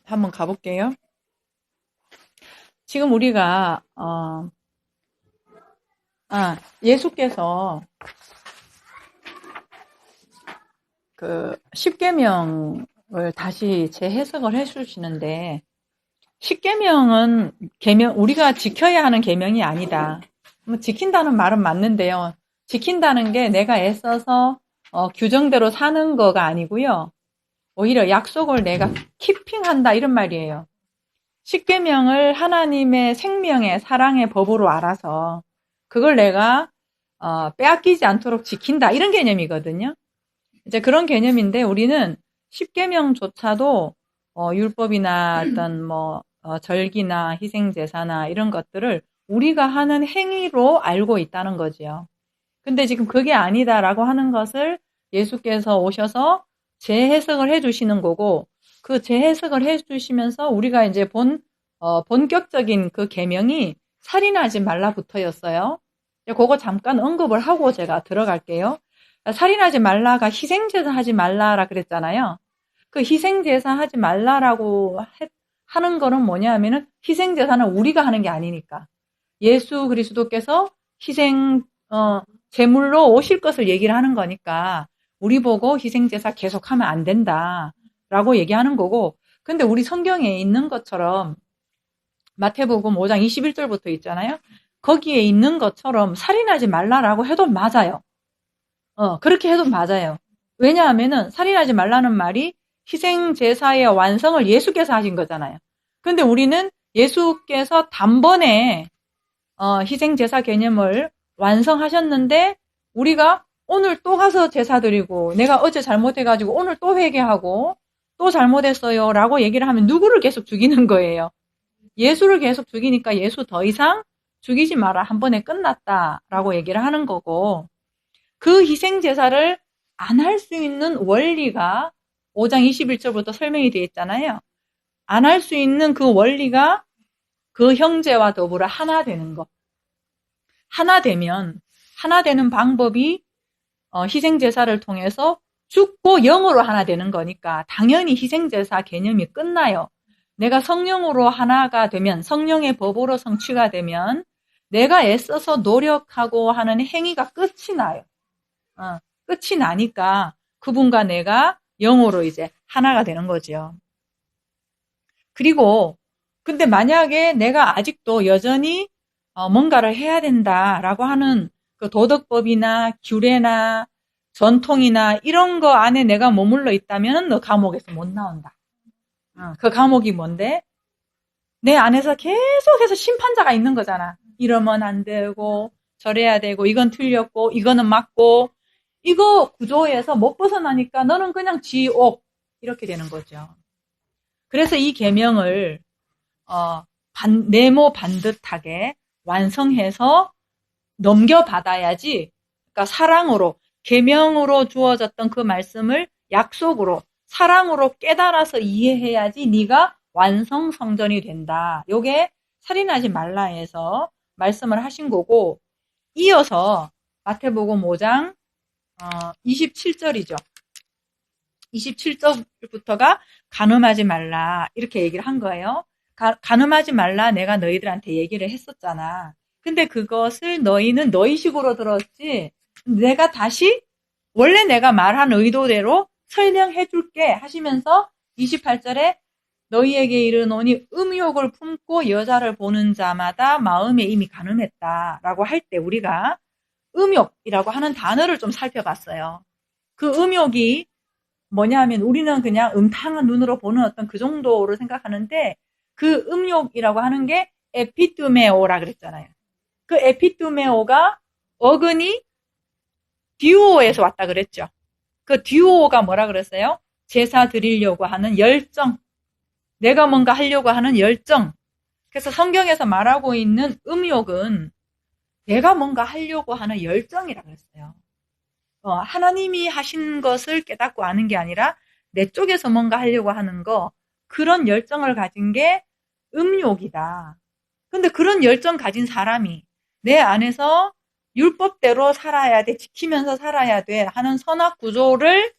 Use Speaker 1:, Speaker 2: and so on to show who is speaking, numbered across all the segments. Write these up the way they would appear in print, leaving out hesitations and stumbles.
Speaker 1: 한번 가볼게요. 지금 우리가 예수께서 그 십계명을 다시 재해석을 해주시는데, 십계명은 우리가 지켜야 하는 계명이 아니다. 뭐 지킨다는 말은 맞는데요. 지킨다는 게 내가 애써서 규정대로 사는 거가 아니고요. 오히려 약속을 내가 키핑한다 이런 말이에요. 십계명을 하나님의 생명의 사랑의 법으로 알아서 그걸 내가 빼앗기지 않도록 지킨다 이런 개념이거든요. 이제 그런 개념인데 우리는 십계명조차도 율법이나 어떤 절기나 희생제사나 이런 것들을 우리가 하는 행위로 알고 있다는 거지요. 근데 지금 그게 아니다라고 하는 것을 예수께서 오셔서 재해석을 해주시는 거고, 그 재해석을 해주시면서 우리가 이제 본격적인 그 계명이 살인하지 말라부터였어요. 그거 잠깐 언급을 하고 제가 들어갈게요. 살인하지 말라가 희생제사 하지 말라라 그랬잖아요. 그 희생제사 하지 말라라고 하는 거는 뭐냐 하면은 희생제사는 우리가 하는 게 아니니까. 예수 그리스도께서 제물로 오실 것을 얘기를 하는 거니까 우리 보고 희생제사 계속하면 안 된다라고 얘기하는 거고, 근데 우리 성경에 있는 것처럼 마태복음 5장 21절부터 있잖아요. 거기에 있는 것처럼 살인하지 말라라고 해도 맞아요. 그렇게 해도 맞아요. 왜냐하면은 살인하지 말라는 말이 희생제사의 완성을 예수께서 하신 거잖아요. 근데 우리는 예수께서 단번에 희생제사 개념을 완성하셨는데 우리가 오늘 또 가서 제사 드리고 내가 어제 잘못해가지고 오늘 또 회개하고 또 잘못했어요 라고 얘기를 하면 누구를 계속 죽이는 거예요. 예수를 계속 죽이니까 예수 더 이상 죽이지 마라. 한 번에 끝났다라고 얘기를 하는 거고, 그 희생제사를 안 할 수 있는 원리가 5장 21절부터 설명이 되어 있잖아요. 안 할 수 있는 그 원리가 그 형제와 더불어 하나 되는 것. 하나 되는 방법이 희생제사를 통해서 죽고 영으로 하나 되는 거니까 당연히 희생제사 개념이 끝나요. 내가 성령으로 하나가 되면, 성령의 법으로 성취가 되면 내가 애써서 노력하고 하는 행위가 끝이 나요. 끝이 나니까 그분과 내가 영으로 이제 하나가 되는 거죠. 그리고 근데 만약에 내가 아직도 여전히 뭔가를 해야 된다라고 하는 그 도덕법이나 규례나 전통이나 이런 거 안에 내가 머물러 있다면 너 감옥에서 못 나온다. 그 감옥이 뭔데? 내 안에서 계속해서 심판자가 있는 거잖아. 이러면 안 되고 저래야 되고 이건 틀렸고 이거는 맞고, 이거 구조에서 못 벗어나니까 너는 그냥 지옥 이렇게 되는 거죠. 그래서 이 계명을 네모 반듯하게 완성해서 넘겨받아야지. 그러니까 사랑으로, 계명으로 주어졌던 그 말씀을 약속으로 사랑으로 깨달아서 이해해야지 네가 완성 성전이 된다. 요게 살인하지 말라에서 말씀을 하신 거고, 이어서 마태복음 5장 27절이죠. 27절부터가 간음하지 말라 이렇게 얘기를 한 거예요. 간음하지 말라 내가 너희들한테 얘기를 했었잖아. 근데 그것을 너희는 너희식으로 들었지 내가 다시 원래 내가 말한 의도대로 설명해 줄게 하시면서 28절에 너희에게 이르노니 음욕을 품고 여자를 보는 자마다 마음에 이미 간음했다라고 할 때 우리가 음욕이라고 하는 단어를 좀 살펴봤어요. 그 음욕이 뭐냐 하면 우리는 그냥 음탕한 눈으로 보는 어떤 그 정도로 생각하는데, 그 음욕이라고 하는 게 에피투메오라 그랬잖아요. 그 에피투메오가 어근이 듀오에서 왔다 그랬죠. 그 듀오가 뭐라 그랬어요? 제사 드리려고 하는 열정, 내가 뭔가 하려고 하는 열정. 그래서 성경에서 말하고 있는 음욕은 내가 뭔가 하려고 하는 열정이라 그랬어요. 하나님이 하신 것을 깨닫고 아는 게 아니라 내 쪽에서 뭔가 하려고 하는 거, 그런 열정을 가진 게 음욕이다. 근데 그런 열정 가진 사람이 내 안에서 율법대로 살아야 돼, 지키면서 살아야 돼 하는 선악 구조를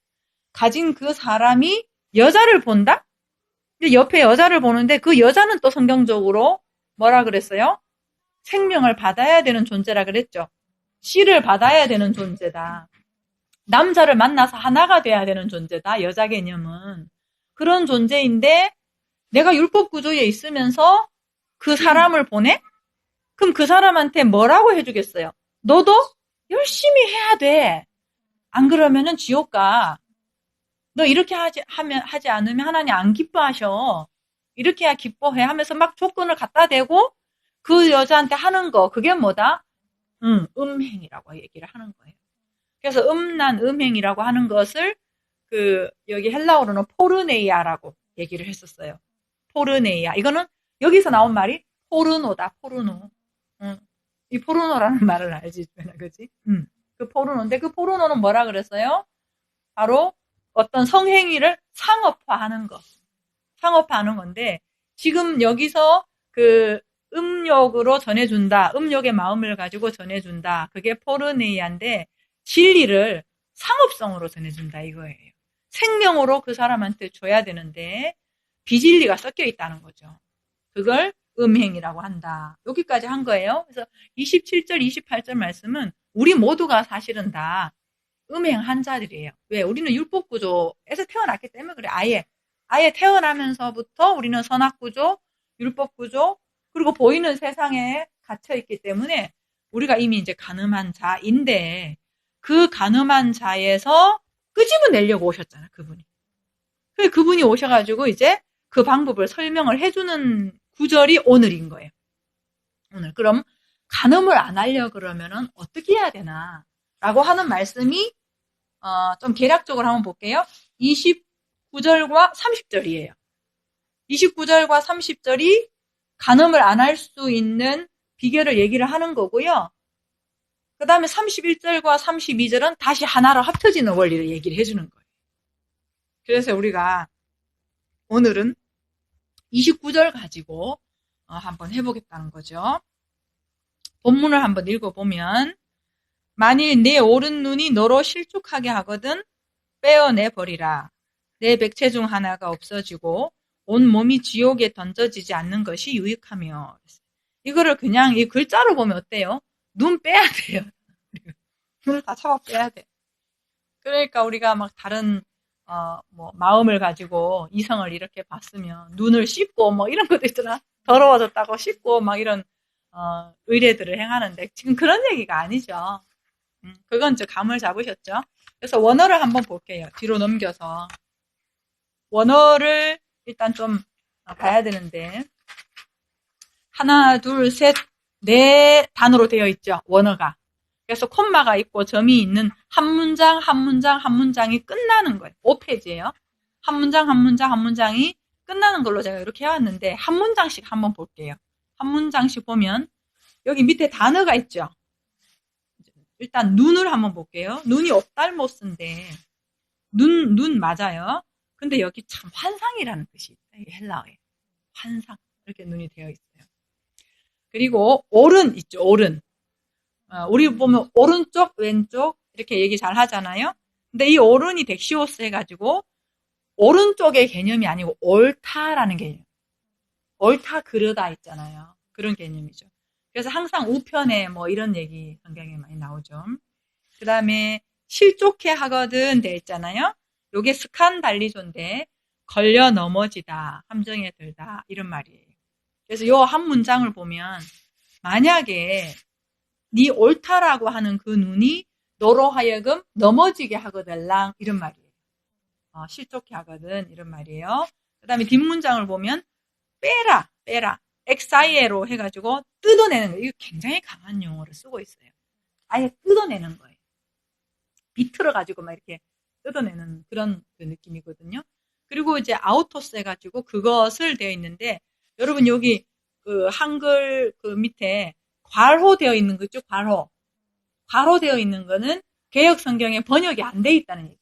Speaker 1: 가진 그 사람이 여자를 본다? 근데 옆에 여자를 보는데 그 여자는 또 성경적으로 뭐라 그랬어요? 생명을 받아야 되는 존재라 그랬죠. 씨를 받아야 되는 존재다. 남자를 만나서 하나가 돼야 되는 존재다. 여자 개념은. 그런 존재인데 내가 율법 구조에 있으면서 그 사람을 보내? 그럼 그 사람한테 뭐라고 해주겠어요? 너도 열심히 해야 돼. 안 그러면은 지옥 가. 너 이렇게 하지 않으면 하나님 안 기뻐하셔. 이렇게 해야 기뻐해 하면서 막 조건을 갖다 대고 그 여자한테 하는 거, 그게 뭐다? 음행이라고 얘기를 하는 거예요. 그래서 음행이라고 하는 것을 여기 헬라어로는 포르네이아라고 얘기를 했었어요. 포르네이아. 이거는 여기서 나온 말이 포르노다, 포르노. 이 포르노라는 말을 알지, 그지? 그 포르노인데 그 포르노는 뭐라 그랬어요? 바로 어떤 성행위를 상업화하는 것. 상업화하는 건데 지금 여기서 그 음욕으로 전해준다. 음욕의 마음을 가지고 전해준다. 그게 포르네이아인데 진리를 상업성으로 전해준다 이거예요. 생명으로 그 사람한테 줘야 되는데 비진리가 섞여 있다는 거죠. 그걸 음행이라고 한다. 여기까지 한 거예요. 그래서 27절, 28절 말씀은 우리 모두가 사실은 다 음행한 자들이에요. 왜? 우리는 율법 구조에서 태어났기 때문에 그래. 아예 태어나면서부터 우리는 선악 구조, 율법 구조, 그리고 보이는 세상에 갇혀 있기 때문에 우리가 이미 이제 가늠한 자인데 그 가늠한 자에서 끄집어내려고 오셨잖아, 그분이. 그분이 오셔가지고 이제 그 방법을 설명을 해주는 구절이 오늘인 거예요. 오늘. 그럼 가늠을 안 하려 그러면은 어떻게 해야 되나? 라고 하는 말씀이 좀 개략적으로 한번 볼게요. 29절과 30절이에요. 29절과 30절이 간음을 안 할 수 있는 비결을 얘기를 하는 거고요. 그 다음에 31절과 32절은 다시 하나로 합쳐지는 원리를 얘기를 해주는 거예요. 그래서 우리가 오늘은 29절 가지고 한번 해보겠다는 거죠. 본문을 한번 읽어보면 만일 내 오른 눈이 너로 실족하게 하거든 빼어내버리라. 내 백체 중 하나가 없어지고 온 몸이 지옥에 던져지지 않는 것이 유익하며. 이거를 그냥 이 글자로 보면 어때요? 눈 빼야 돼요. 눈을 다 잡아 빼야 돼. 그러니까 우리가 막 다른 마음을 가지고 이성을 이렇게 봤으면 눈을 씻고 뭐 이런 것도 있잖아. 더러워졌다고 씻고 막 이런 의례들을 행하는데 지금 그런 얘기가 아니죠. 그건 이제 감을 잡으셨죠. 그래서 원어를 한번 볼게요. 뒤로 넘겨서 원어를 일단 좀 봐야 되는데 하나, 둘, 셋, 네 단어로 되어 있죠. 원어가. 그래서 콤마가 있고 점이 있는 한 문장, 한 문장, 한 문장이 끝나는 거예요. 5페이지예요. 한 문장, 한 문장, 한 문장이 끝나는 걸로 제가 이렇게 해왔는데 한 문장씩 한번 볼게요. 한 문장씩 보면 여기 밑에 단어가 있죠. 일단 눈을 한번 볼게요. 눈이 옵달모스인데 눈 맞아요. 근데 여기 참 환상이라는 뜻이 있다. 이게 헬라어에. 환상. 이렇게 눈이 되어 있어요. 그리고 오른 있죠. 오른. 우리 보면 오른쪽, 왼쪽 이렇게 얘기 잘 하잖아요. 근데 이 오른이 덱시오스 해가지고 오른쪽의 개념이 아니고 옳다라는 개념. 옳다 그르다 있잖아요. 그런 개념이죠. 그래서 항상 우편에 뭐 이런 얘기 성경에 많이 나오죠. 그 다음에 실족해 하거든 돼 있잖아요. 요게 스칸달리조인데 걸려 넘어지다, 함정에 들다 이런 말이에요. 그래서 요 한 문장을 보면 만약에 네 옳다라고 하는 그 눈이 너로 하여금 넘어지게 하거들랑 이런 말이에요. 실족해 하거든 이런 말이에요. 그 다음에 뒷문장을 보면 빼라 엑사이에로 해가지고 뜯어내는 거예요. 이거 굉장히 강한 용어를 쓰고 있어요. 아예 뜯어내는 거예요. 비틀어 가지고 막 이렇게 뜯어내는 그런 그 느낌이거든요. 그리고 이제 아우토스 해가지고 그것을 되어 있는데 여러분 여기 그 한글 그 밑에 괄호되어 있는 거죠. 괄호되어 있는 거는 개역 성경에 번역이 안 돼 있다는 얘기예요.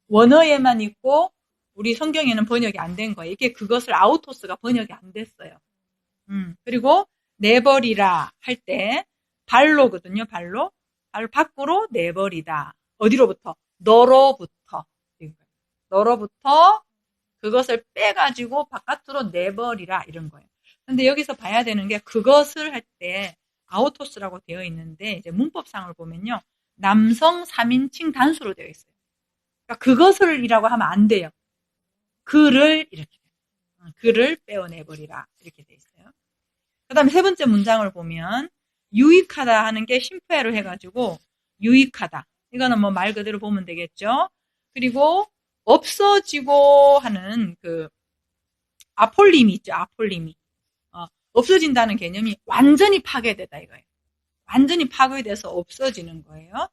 Speaker 1: 원어에만 있고 우리 성경에는 번역이 안 된 거예요. 이게 그것을 아우토스가 번역이 안 됐어요. 그리고 내버리라 할 때 발로거든요. 발로 밖으로 내버리다. 어디로부터? 너로부터 그것을 빼가지고 바깥으로 내버리라 이런 거예요. 근데 여기서 봐야 되는 게 그것을 할 때 아우토스라고 되어 있는데 이제 문법상을 보면요. 남성 3인칭 단수로 되어 있어요. 그러니까 그것을이라고 하면 안 돼요. 그를 이렇게 그를 빼어내버리라 이렇게 되어 있어요. 그 다음에 세 번째 문장을 보면 유익하다 하는 게 심표해로 해가지고 유익하다. 이거는 뭐 말 그대로 보면 되겠죠. 그리고 없어지고 하는 그 아폴림이 있죠. 아폴림이. 없어진다는 개념이 완전히 파괴되다 이거예요. 완전히 파괴돼서 없어지는 거예요.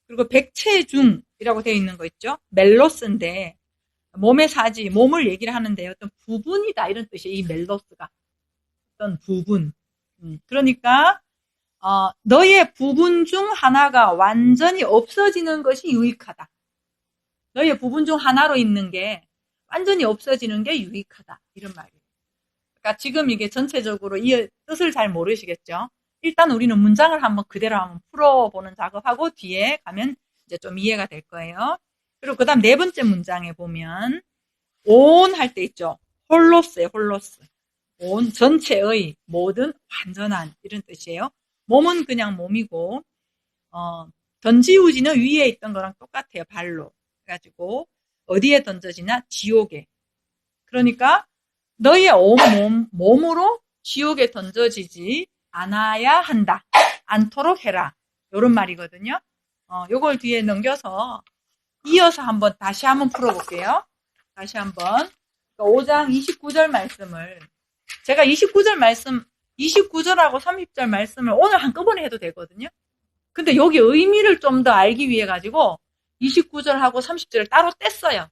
Speaker 1: 그리고 백체중이라고 되어 있는 거 있죠. 멜로스인데 몸의 사지, 몸을 얘기를 하는데 어떤 부분이다 이런 뜻이에요. 이 멜로스가. 어떤 부분. 그러니까 너의 부분 중 하나가 완전히 없어지는 것이 유익하다. 너의 부분 중 하나로 있는 게 완전히 없어지는 게 유익하다. 이런 말이에요. 그러니까 지금 이게 전체적으로 이 뜻을 잘 모르시겠죠? 일단 우리는 문장을 한번 그대로 한번 풀어보는 작업하고 뒤에 가면 이제 좀 이해가 될 거예요. 그리고 그 다음 네 번째 문장에 보면 온 할 때 있죠. 홀로스예요, 홀로스. 온 전체의 모든 완전한 이런 뜻이에요. 몸은 그냥 몸이고 던지우지는 위에 있던 거랑 똑같아요. 발로 해가지고 어디에 던져지나 지옥에. 그러니까 너의 온 몸으로 지옥에 던져지지 않아야 한다. 않도록 해라. 이런 말이거든요. 요걸 뒤에 넘겨서 이어서 다시 한번 풀어볼게요. 다시 한번 5장 29절 말씀을 제가 29절하고 30절 말씀을 오늘 한꺼번에 해도 되거든요. 근데 여기 의미를 좀 더 알기 위해 가지고 29절하고 30절을 따로 뗐어요.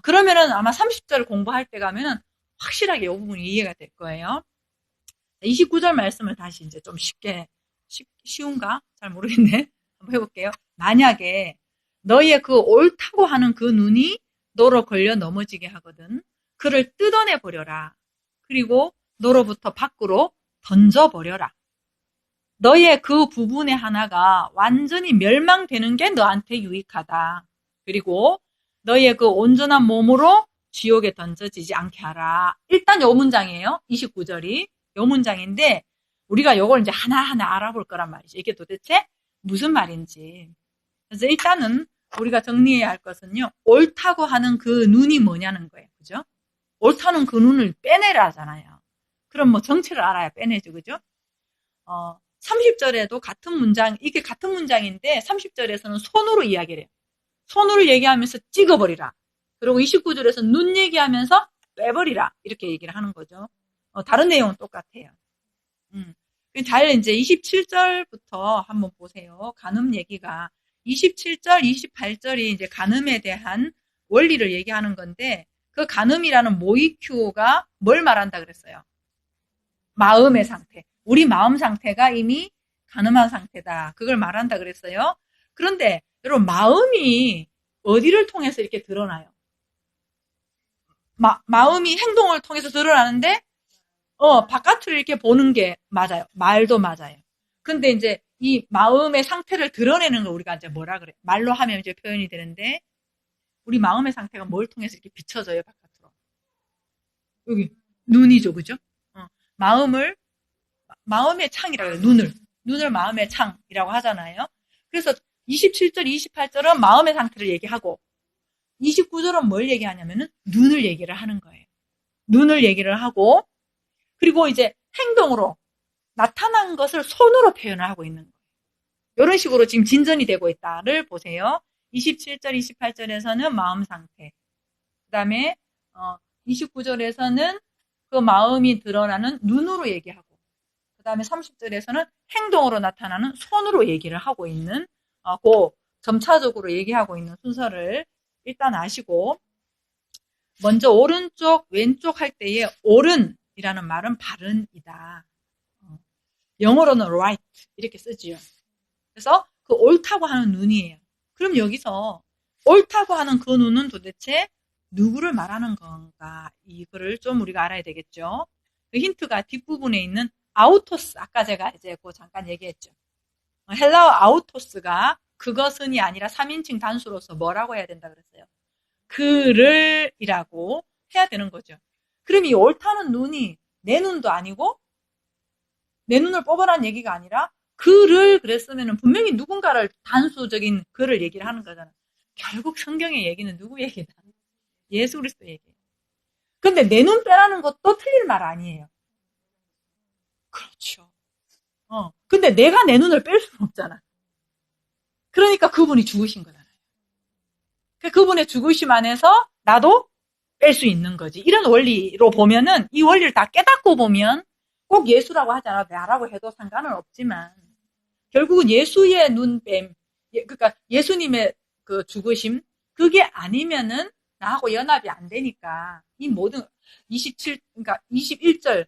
Speaker 1: 그러면은 아마 30절 공부할 때 가면은 확실하게 이 부분이 이해가 될 거예요. 29절 말씀을 다시 이제 좀 쉬운가? 잘 모르겠네. 한번 해볼게요. 만약에 너의 그 옳다고 하는 그 눈이 너로 걸려 넘어지게 하거든. 그를 뜯어내 버려라. 그리고 너로부터 밖으로 던져버려라. 너의 그 부분의 하나가 완전히 멸망되는 게 너한테 유익하다. 그리고 너의 그 온전한 몸으로 지옥에 던져지지 않게 하라. 일단 요 문장이에요. 29절이. 요 문장인데 우리가 요걸 이제 하나하나 알아볼 거란 말이죠. 이게 도대체 무슨 말인지. 그래서 일단은 우리가 정리해야 할 것은요. 옳다고 하는 그 눈이 뭐냐는 거예요. 그죠? 옳다는 그 눈을 빼내라 하잖아요. 그럼 뭐 정체를 알아야 빼내죠. 그죠? 30절에도 같은 문장, 이게 같은 문장인데 30절에서는 손으로 이야기를 해요. 손으로 얘기하면서 찍어버리라. 그리고 29절에서 눈 얘기하면서 빼버리라. 이렇게 얘기를 하는 거죠. 다른 내용은 똑같아요. 잘 이제 27절부터 한번 보세요. 간음 얘기가 27절, 28절이 이제 간음에 대한 원리를 얘기하는 건데 그 간음이라는 모이큐가 뭘 말한다 그랬어요? 마음의 상태. 우리 마음 상태가 이미 간음한 상태다. 그걸 말한다 그랬어요. 그런데 여러분 마음이 어디를 통해서 이렇게 드러나요? 마음이 행동을 통해서 드러나는데 바깥으로 이렇게 보는 게 맞아요. 말도 맞아요. 근데 이제 이 마음의 상태를 드러내는 걸 우리가 이제 뭐라 그래? 말로 하면 이제 표현이 되는데 우리 마음의 상태가 뭘 통해서 이렇게 비춰져요, 바깥으로? 여기 눈이죠, 그죠? 마음을 마음의 창이라고 해요. 눈을 마음의 창이라고 하잖아요. 그래서 27절, 28절은 마음의 상태를 얘기하고 29절은 뭘 얘기하냐면은 눈을 얘기를 하는 거예요. 눈을 얘기를 하고 그리고 이제 행동으로 나타난 것을 손으로 표현을 하고 있는 거예요. 이런 식으로 지금 진전이 되고 있다를 보세요. 27절, 28절에서는 마음 상태. 그 다음에 29절에서는 그 마음이 드러나는 눈으로 얘기하고 그 다음에 30절에서는 행동으로 나타나는 손으로 얘기를 하고 있는 그 점차적으로 얘기하고 있는 순서를 일단 아시고 먼저 오른쪽, 왼쪽 할 때에 오른이라는 말은 바른이다. 영어로는 right 이렇게 쓰지요. 그래서 그 옳다고 하는 눈이에요. 그럼 여기서 옳다고 하는 그 눈은 도대체 누구를 말하는 건가? 이거를 좀 우리가 알아야 되겠죠. 그 힌트가 뒷부분에 있는 아우토스. 아까 제가 이제 그 잠깐 얘기했죠. 헬라어 아우토스가 그것은이 아니라 3인칭 단수로서 뭐라고 해야 된다 그랬어요? 그를이라고 해야 되는 거죠. 그럼 이 옳다는 눈이 내 눈도 아니고 내 눈을 뽑아라는 얘기가 아니라 그를 그랬으면 분명히 누군가를 단수적인 그를 얘기를 하는 거잖아. 결국 성경의 얘기는 누구 얘기다? 예수 그리스도 얘기예요. 근데 내 눈 빼라는 것도 틀린 말 아니에요. 그렇죠. 근데 내가 내 눈을 뺄 수는 없잖아. 그러니까 그분이 죽으신 거잖아요. 그분의 죽으심 안에서 나도 뺄 수 있는 거지. 이런 원리로 보면은 이 원리를 다 깨닫고 보면 꼭 예수라고 하지 않아도 나라고 해도 상관은 없지만 결국은 예수의 눈뱀, 그러니까 예수님의 그 죽으심 그게 아니면은 나하고 연합이 안 되니까 이 모든 그러니까 21절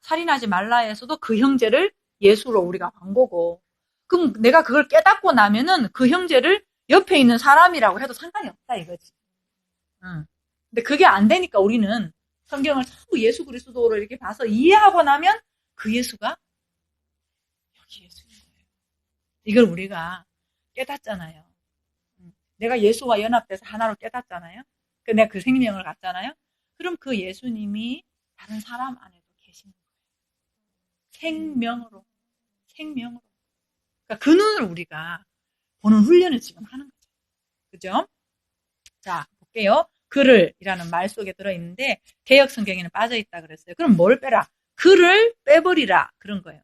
Speaker 1: 살인하지 말라에서도 그 형제를 예수로 우리가 본 거고 그럼 내가 그걸 깨닫고 나면은 그 형제를 옆에 있는 사람이라고 해도 상관이 없다 이거지. 응. 근데 그게 안 되니까 우리는 성경을 자꾸 예수 그리스도로 이렇게 봐서 이해하고 나면 그 예수가 여기 예수인 거예요. 이걸 우리가 깨닫잖아요. 내가 예수와 연합돼서 하나로 깨닫잖아요. 내가 그 생명을 갖잖아요. 그럼 그 예수님이 다른 사람 안에도 계시는 거예요. 생명으로. 생명으로. 그러니까 그 눈을 우리가 보는 훈련을 지금 하는 거죠. 그죠? 자, 볼게요. 그를이라는 말 속에 들어있는데 개역 성경에는 빠져있다 그랬어요. 그럼 뭘 빼라? 그를 빼버리라 그런 거예요.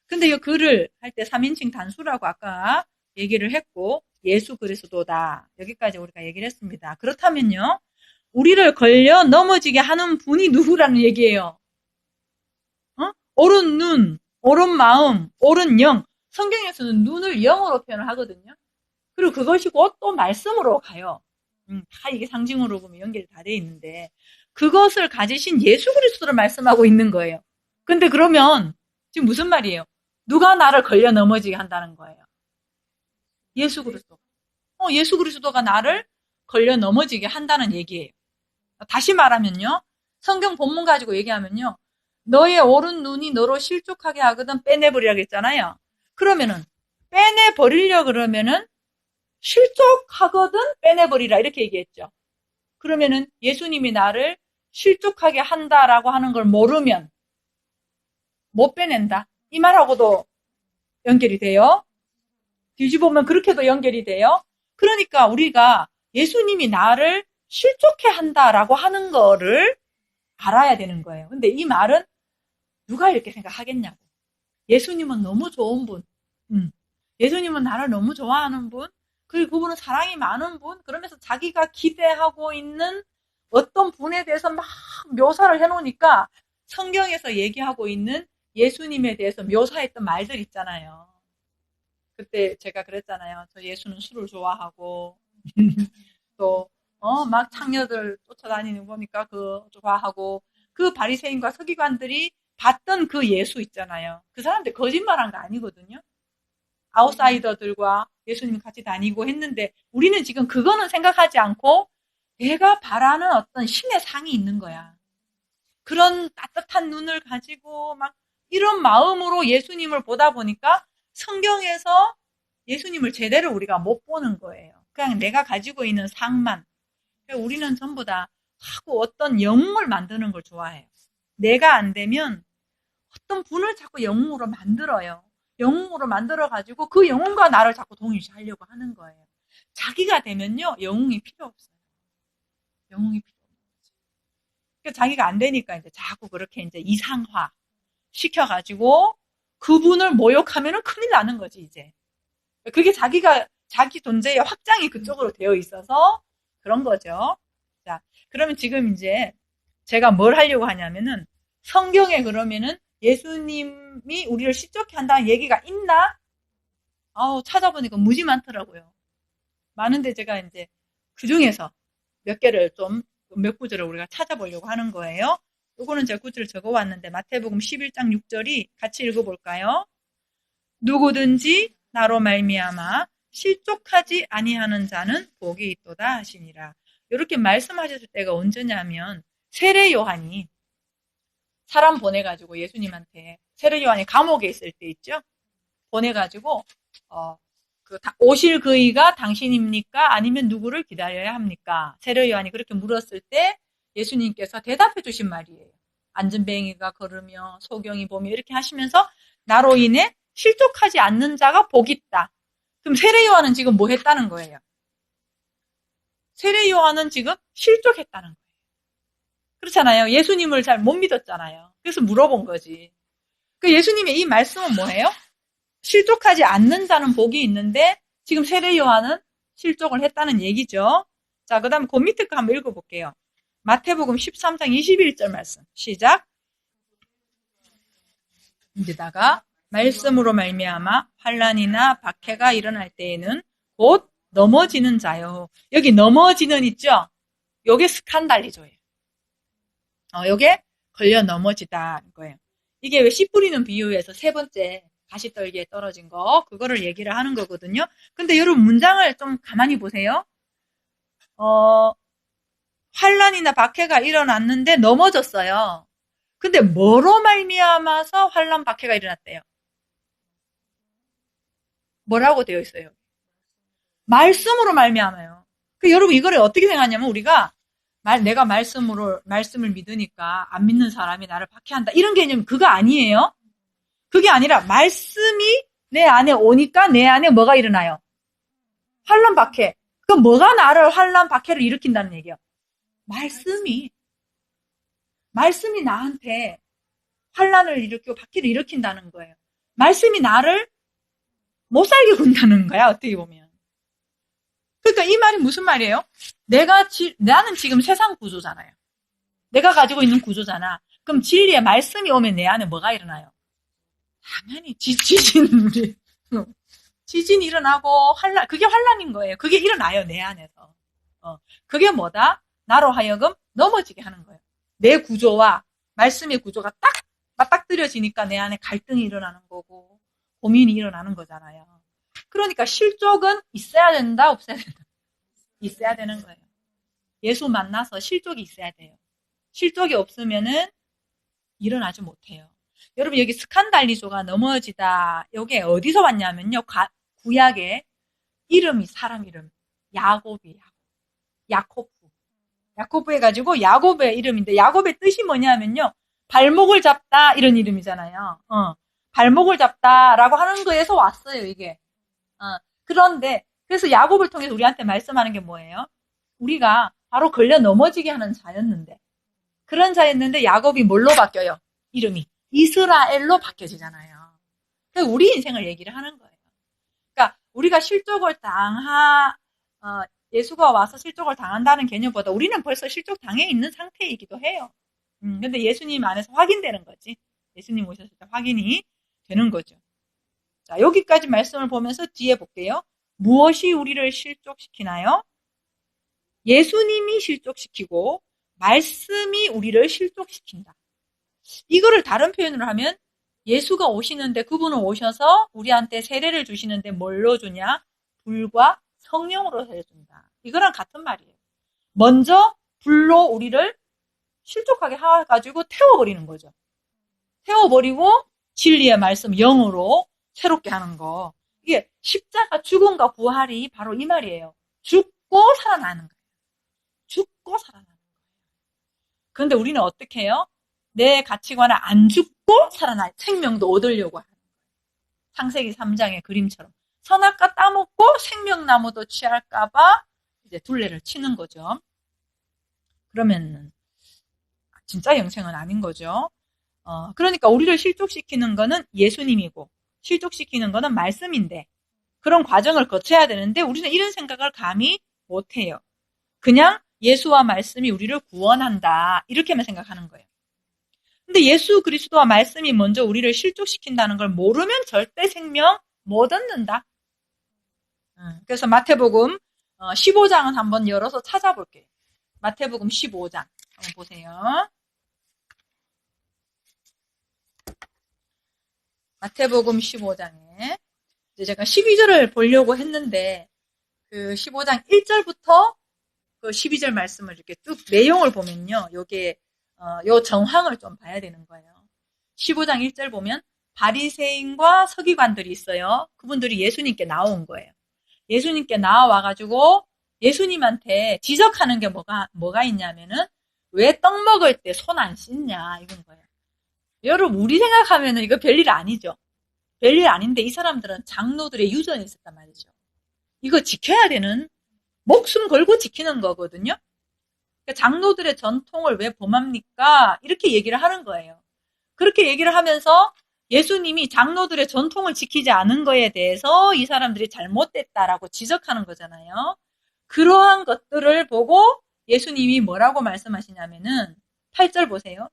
Speaker 1: 근데 이 그를 할 때 3인칭 단수라고 아까 얘기를 했고 예수 그리스도다. 여기까지 우리가 얘기를 했습니다. 그렇다면요. 우리를 걸려 넘어지게 하는 분이 누구라는 얘기예요. 옳은 눈, 옳은 마음, 옳은 영. 성경에서는 눈을 영으로 표현을 하거든요. 그리고 그것이 곧 또 말씀으로 가요. 다 이게 상징으로 보면 연결이 다 돼 있는데 그것을 가지신 예수 그리스도를 말씀하고 있는 거예요. 근데 그러면 지금 무슨 말이에요? 누가 나를 걸려 넘어지게 한다는 거예요? 예수 그리스도. 예수 그리스도가 나를 걸려 넘어지게 한다는 얘기예요. 다시 말하면요. 성경 본문 가지고 얘기하면요. 너의 옳은 눈이 너로 실족하게 하거든 빼내버리라고 했잖아요. 그러면은 빼내버리려 그러면은 실족하거든 빼내버리라 이렇게 얘기했죠. 그러면은 예수님이 나를 실족하게 한다라고 하는 걸 모르면 못 빼낸다. 이 말하고도 연결이 돼요. 뒤집으면 그렇게도 연결이 돼요. 그러니까 우리가 예수님이 나를 실족해 한다라고 하는 거를 알아야 되는 거예요. 근데 이 말은 누가 이렇게 생각하겠냐고. 예수님은 너무 좋은 분. 예수님은 나를 너무 좋아하는 분. 그리고 그분은 사랑이 많은 분. 그러면서 자기가 기대하고 있는 어떤 분에 대해서 막 묘사를 해놓으니까 성경에서 얘기하고 있는 예수님에 대해서 묘사했던 말들 있잖아요. 그때 제가 그랬잖아요. 저 예수는 술을 좋아하고 또 막 창녀들 쫓아다니는 거 보니까 그 좋아하고 그 바리새인과 서기관들이 봤던 그 예수 있잖아요. 그 사람들 거짓말한 거 아니거든요. 아웃사이더들과 예수님 같이 다니고 했는데 우리는 지금 그거는 생각하지 않고 내가 바라는 어떤 신의 상이 있는 거야. 그런 따뜻한 눈을 가지고 막 이런 마음으로 예수님을 보다 보니까 성경에서 예수님을 제대로 우리가 못 보는 거예요. 그냥 내가 가지고 있는 상만. 우리는 전부 다 하고 어떤 영웅을 만드는 걸 좋아해요. 내가 안 되면 어떤 분을 자꾸 영웅으로 만들어요. 영웅으로 만들어가지고 그 영웅과 나를 자꾸 동일시하려고 하는 거예요. 자기가 되면요, 영웅이 필요 없어요. 영웅이 필요 없는 거죠. 그러니까 자기가 안 되니까 이제 자꾸 그렇게 이제 이상화 시켜가지고 그분을 모욕하면은 큰일 나는 거지, 이제. 그게 자기 존재의 확장이 그쪽으로 되어 있어서 그런 거죠. 자, 그러면 지금 이제 제가 뭘 하려고 하냐면은 성경에 그러면은 예수님이 우리를 실족해 한다는 얘기가 있나? 찾아보니까 무지 많더라고요. 많은데 제가 이제 그 중에서 몇 개를 몇 구절을 우리가 찾아보려고 하는 거예요. 요거는 제가 구절을 적어왔는데 마태복음 11장 6절이 같이 읽어볼까요? 누구든지 나로 말미암아 실족하지 아니하는 자는 복이 있도다 하시니라. 이렇게 말씀하셨을 때가 언제냐면 세례 요한이 사람 보내가지고 예수님한테 세례 요한이 감옥에 있을 때 있죠. 보내가지고 오실 그이가 당신입니까? 아니면 누구를 기다려야 합니까? 세례 요한이 그렇게 물었을 때 예수님께서 대답해 주신 말이에요. 안전뱅이가 걸으며 소경이 보며 이렇게 하시면서 나로 인해 실족하지 않는 자가 복이 있다. 그럼 세례 요한은 지금 뭐 했다는 거예요? 세례 요한은 지금 실족했다는 거예요. 그렇잖아요. 예수님을 잘 못 믿었잖아요. 그래서 물어본 거지. 그 예수님의 이 말씀은 뭐예요? 실족하지 않는 자는 복이 있는데 지금 세례 요한은 실족을 했다는 얘기죠. 자, 그 다음에 그 밑에 거 한번 읽어볼게요. 마태복음 13장 21절 말씀. 시작. 이제다가 말씀으로 말미암아 환난이나 박해가 일어날 때에는 곧 넘어지는 자요. 여기 넘어지는 있죠? 요게 스칸달리조예요. 요게 걸려 넘어지다 거예요. 이게 왜 씨 뿌리는 비유에서 세 번째 가시떨기에 떨어진 거 그거를 얘기를 하는 거거든요. 근데 여러분 문장을 좀 가만히 보세요. 환난이나 박해가 일어났는데 넘어졌어요. 근데 뭐로 말미암아서 환난 박해가 일어났대요? 뭐라고 되어 있어요? 말씀으로 말미암아요. 여러분 이거를 어떻게 생각하냐면 우리가 내가 말씀을 믿으니까 안 믿는 사람이 나를 박해한다 이런 개념 그거 아니에요. 그게 아니라 말씀이 내 안에 오니까 내 안에 뭐가 일어나요? 환난 박해. 그럼 뭐가 나를 환난 박해를 일으킨다는 얘기예요? 말씀이 나한테 환난을 일으키고 박해를 일으킨다는 거예요. 말씀이 나를 못 살게 군다는 거야 어떻게 보면. 그러니까 이 말이 무슨 말이에요? 나는 지금 세상 구조잖아요. 내가 가지고 있는 구조잖아. 그럼 진리의 말씀이 오면 내 안에 뭐가 일어나요? 당연히 지진이 일어나고 그게 환란인 거예요. 그게 일어나요 내 안에서. 그게 뭐다? 나로 하여금 넘어지게 하는 거예요. 내 구조와 말씀의 구조가 딱 맞닥뜨려지니까 내 안에 갈등이 일어나는 거고 고민이 일어나는 거잖아요. 그러니까 실족은 있어야 된다 없어야 된다? 있어야 되는 거예요. 예수 만나서 실족이 있어야 돼요. 실족이 없으면은 일어나지 못해요. 여러분 여기 스칸달리조가 넘어지다 이게 어디서 왔냐면요. 구약의 이름이 사람 이름 야곱이 야코브 해가지고 야곱의 이름인데 야곱의 뜻이 뭐냐면요. 발목을 잡다 이런 이름이잖아요. 발목을 잡다라고 하는 거에서 왔어요 이게. 그런데 그래서 야곱을 통해서 우리한테 말씀하는 게 뭐예요? 우리가 바로 걸려 넘어지게 하는 자였는데 그런 자였는데 야곱이 뭘로 바뀌어요? 이름이 이스라엘로 바뀌어지잖아요. 그러니까 우리 인생을 얘기를 하는 거예요. 그러니까 우리가 실족을 예수가 와서 실족을 당한다는 개념보다 우리는 벌써 실족 당해 있는 상태이기도 해요. 근데 예수님 안에서 확인되는 거지. 예수님 오셨을 때 확인이 되는 거죠. 자, 여기까지 말씀을 보면서 뒤에 볼게요. 무엇이 우리를 실족시키나요? 예수님이 실족시키고 말씀이 우리를 실족시킨다. 이거를 다른 표현으로 하면 예수가 오시는데 그분은 오셔서 우리한테 세례를 주시는데 뭘로 주냐? 불과 성령으로 세례준다. 이거랑 같은 말이에요. 먼저 불로 우리를 실족하게 해가지고 태워버리는 거죠. 태워버리고 진리의 말씀 영으로 새롭게 하는 거. 이게 십자가 죽음과 부활이 바로 이 말이에요. 죽고 살아나는 거예요. 죽고 살아나는 거예요. 그런데 우리는 어떻게 해요? 내 가치관을 안 죽고 생명도 얻으려고 하는 거예요. 창세기 3장의 그림처럼. 선악과 따먹고 생명나무도 취할까봐 이제 둘레를 치는 거죠. 그러면 진짜 영생은 아닌 거죠. 그러니까 우리를 실족시키는 거는 예수님이고 실족시키는 거는 말씀인데 그런 과정을 거쳐야 되는데 우리는 이런 생각을 감히 못해요. 그냥 예수와 말씀이 우리를 구원한다 이렇게만 생각하는 거예요. 근데 예수 그리스도와 말씀이 먼저 우리를 실족시킨다는 걸 모르면 절대 생명 못 얻는다. 그래서 마태복음 15장은 한번 열어서 찾아볼게요. 마태복음 15장 한번 보세요. 마태복음 15장에 이제 제가 12절을 보려고 했는데 그 15장 1절부터 그 12절 말씀을 이렇게 쭉 내용을 보면요. 요게 요 정황을 좀 봐야 되는 거예요. 15장 1절 보면 바리새인과 서기관들이 있어요. 그분들이 예수님께 나온 거예요. 예수님께 나와가지고 예수님한테 지적하는 게 뭐가 있냐면은 왜 떡 먹을 때 손 안 씻냐 이건 거예요. 여러분 우리 생각하면은 이거 별일 아니죠. 별일 아닌데 이 사람들은 장로들의 유전이 있었단 말이죠. 이거 지켜야 되는 목숨 걸고 지키는 거거든요. 그러니까 장로들의 전통을 왜 범합니까? 이렇게 얘기를 하는 거예요. 그렇게 얘기를 하면서 예수님이 장로들의 전통을 지키지 않은 거에 대해서 이 사람들이 잘못됐다라고 지적하는 거잖아요. 그러한 것들을 보고 예수님이 뭐라고 말씀하시냐면은 8절 보세요.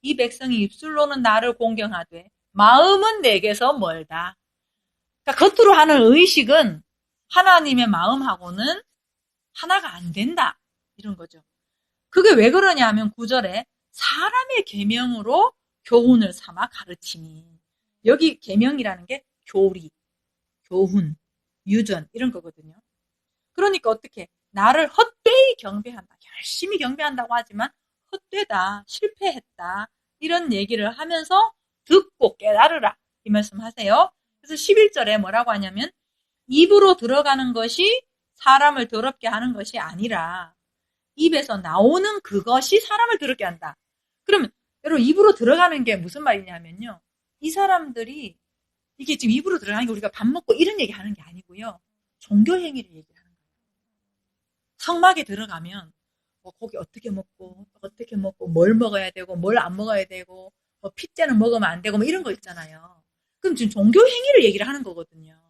Speaker 1: 이 백성이 입술로는 나를 공경하되 마음은 내게서 멀다. 그러니까 겉으로 하는 의식은 하나님의 마음하고는 하나가 안 된다. 이런 거죠. 그게 왜 그러냐 하면 9절에 사람의 계명으로 교훈을 삼아 가르치니. 여기 계명이라는 게 교리, 교훈, 유전 이런 거거든요. 그러니까 어떻게 나를 헛되이 경배한다. 열심히 경배한다고 하지만 헛되다, 실패했다. 이런 얘기를 하면서 듣고 깨달으라. 이 말씀 하세요. 그래서 11절에 뭐라고 하냐면 입으로 들어가는 것이 사람을 더럽게 하는 것이 아니라 입에서 나오는 그것이 사람을 더럽게 한다. 그러면 여러분 입으로 들어가는 게 무슨 말이냐면요. 이 사람들이 이게 지금 입으로 들어가는 게 우리가 밥 먹고 이런 얘기 하는 게 아니고요. 종교 행위를 얘기하는 거예요. 성막에 들어가면 뭐 고기 어떻게 먹고 뭘 먹어야 되고 뭘 안 먹어야 되고 뭐 핏째는 먹으면 안 되고 뭐 이런 거 있잖아요. 그럼 지금 종교 행위를 얘기를 하는 거거든요.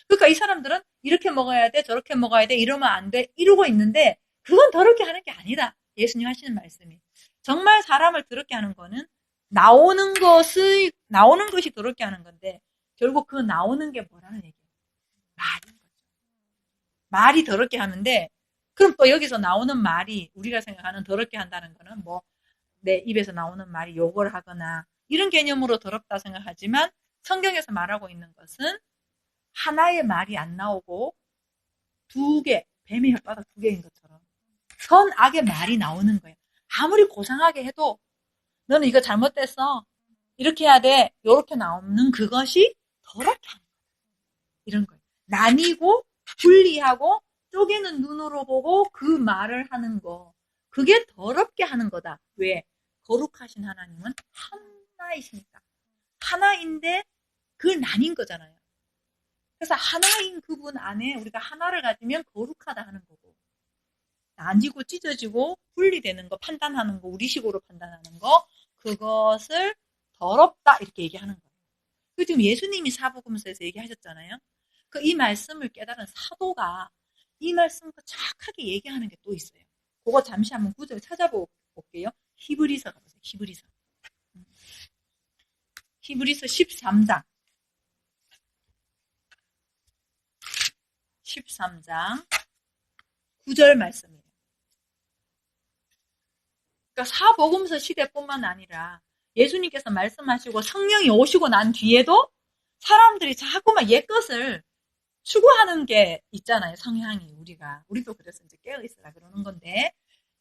Speaker 1: 그러니까 이 사람들은 이렇게 먹어야 돼 저렇게 먹어야 돼 이러면 안 돼 이러고 있는데 그건 더럽게 하는 게 아니다. 예수님 하시는 말씀이. 정말 사람을 더럽게 하는 거는 나오는 것이 더럽게 하는 건데 결국 그 나오는 게 뭐라는 얘기예요? 말인 거죠. 말이 더럽게 하는데 그럼 또 여기서 나오는 말이 우리가 생각하는 더럽게 한다는 거는 뭐 내 입에서 나오는 말이 욕을 하거나 이런 개념으로 더럽다 생각하지만 성경에서 말하고 있는 것은 하나의 말이 안 나오고 두 개, 뱀의 혓바닥 두 개인 것처럼 선악의 말이 나오는 거예요. 아무리 고상하게 해도 너는 이거 잘못됐어. 이렇게 해야 돼. 이렇게 나오는 그것이 더럽게 하는 거예요. 이런 거예요. 나뉘고 분리하고 쪼개는 눈으로 보고 그 말을 하는 거. 그게 더럽게 하는 거다. 왜? 거룩하신 하나님은 하나이시니까. 하나인데 그 나뉜 거잖아요. 그래서 하나인 그분 안에 우리가 하나를 가지면 거룩하다 하는 거고. 나뉘고 찢어지고 분리되는 거, 판단하는 거, 우리식으로 판단하는 거, 그것을 더럽다 이렇게 얘기하는 거예요. 그 지금 예수님이 사복음서에서 얘기하셨잖아요. 그 이 말씀을 깨달은 사도가 이 말씀과 정확하게 얘기하는 게 또 있어요. 그거 잠시 한번 구절 찾아볼게요. 히브리서 가보세요. 히브리서 13장 9절 말씀이에요. 그러니까 사복음서 시대뿐만 아니라 예수님께서 말씀하시고 성령이 오시고 난 뒤에도 사람들이 자꾸만 옛것을 추구하는 게 있잖아요. 성향이 우리도 그래서 이제 깨어있으라 그러는 건데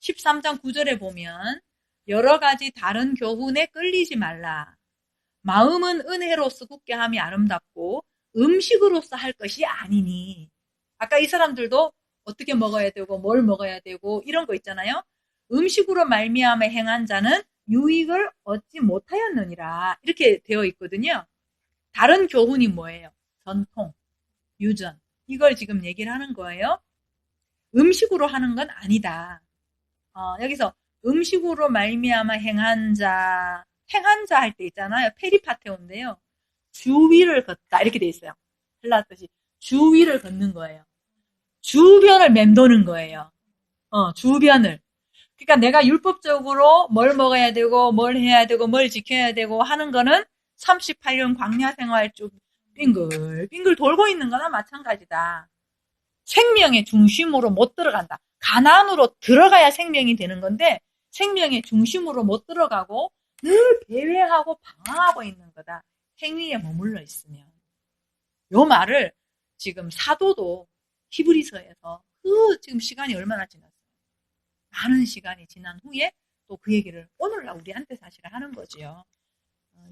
Speaker 1: 13장 9절에 보면 여러 가지 다른 교훈에 끌리지 말라. 마음은 은혜로서 굳게 함이 아름답고 음식으로서 할 것이 아니니. 아까 이 사람들도 어떻게 먹어야 되고 뭘 먹어야 되고 이런 거 있잖아요. 음식으로 말미암아 행한 자는 유익을 얻지 못하였느니라. 이렇게 되어 있거든요. 다른 교훈이 뭐예요? 전통, 유전. 이걸 지금 얘기를 하는 거예요. 음식으로 하는 건 아니다. 여기서 음식으로 말미암아 행한 자 할 때 있잖아요. 페리파테온인데요. 주위를 걷다 이렇게 돼 있어요. 헬라 뜻이 주위를 걷는 거예요. 주변을 맴도는 거예요. 주변을. 그러니까 내가 율법적으로 뭘 먹어야 되고 뭘 해야 되고 뭘 지켜야 되고 하는 거는 38년 광야 생활 쭉 빙글빙글 돌고 있는 거나 마찬가지다. 생명의 중심으로 못 들어간다. 가난으로 들어가야 생명이 되는 건데 생명의 중심으로 못 들어가고 늘 배회하고 방황하고 있는 거다. 행위에 머물러 있으면. 요 말을 지금 사도도 히브리서에서 지금 시간이 얼마나 지났어요. 많은 시간이 지난 후에 또 그 얘기를 오늘날 우리한테 사실 하는 거지요.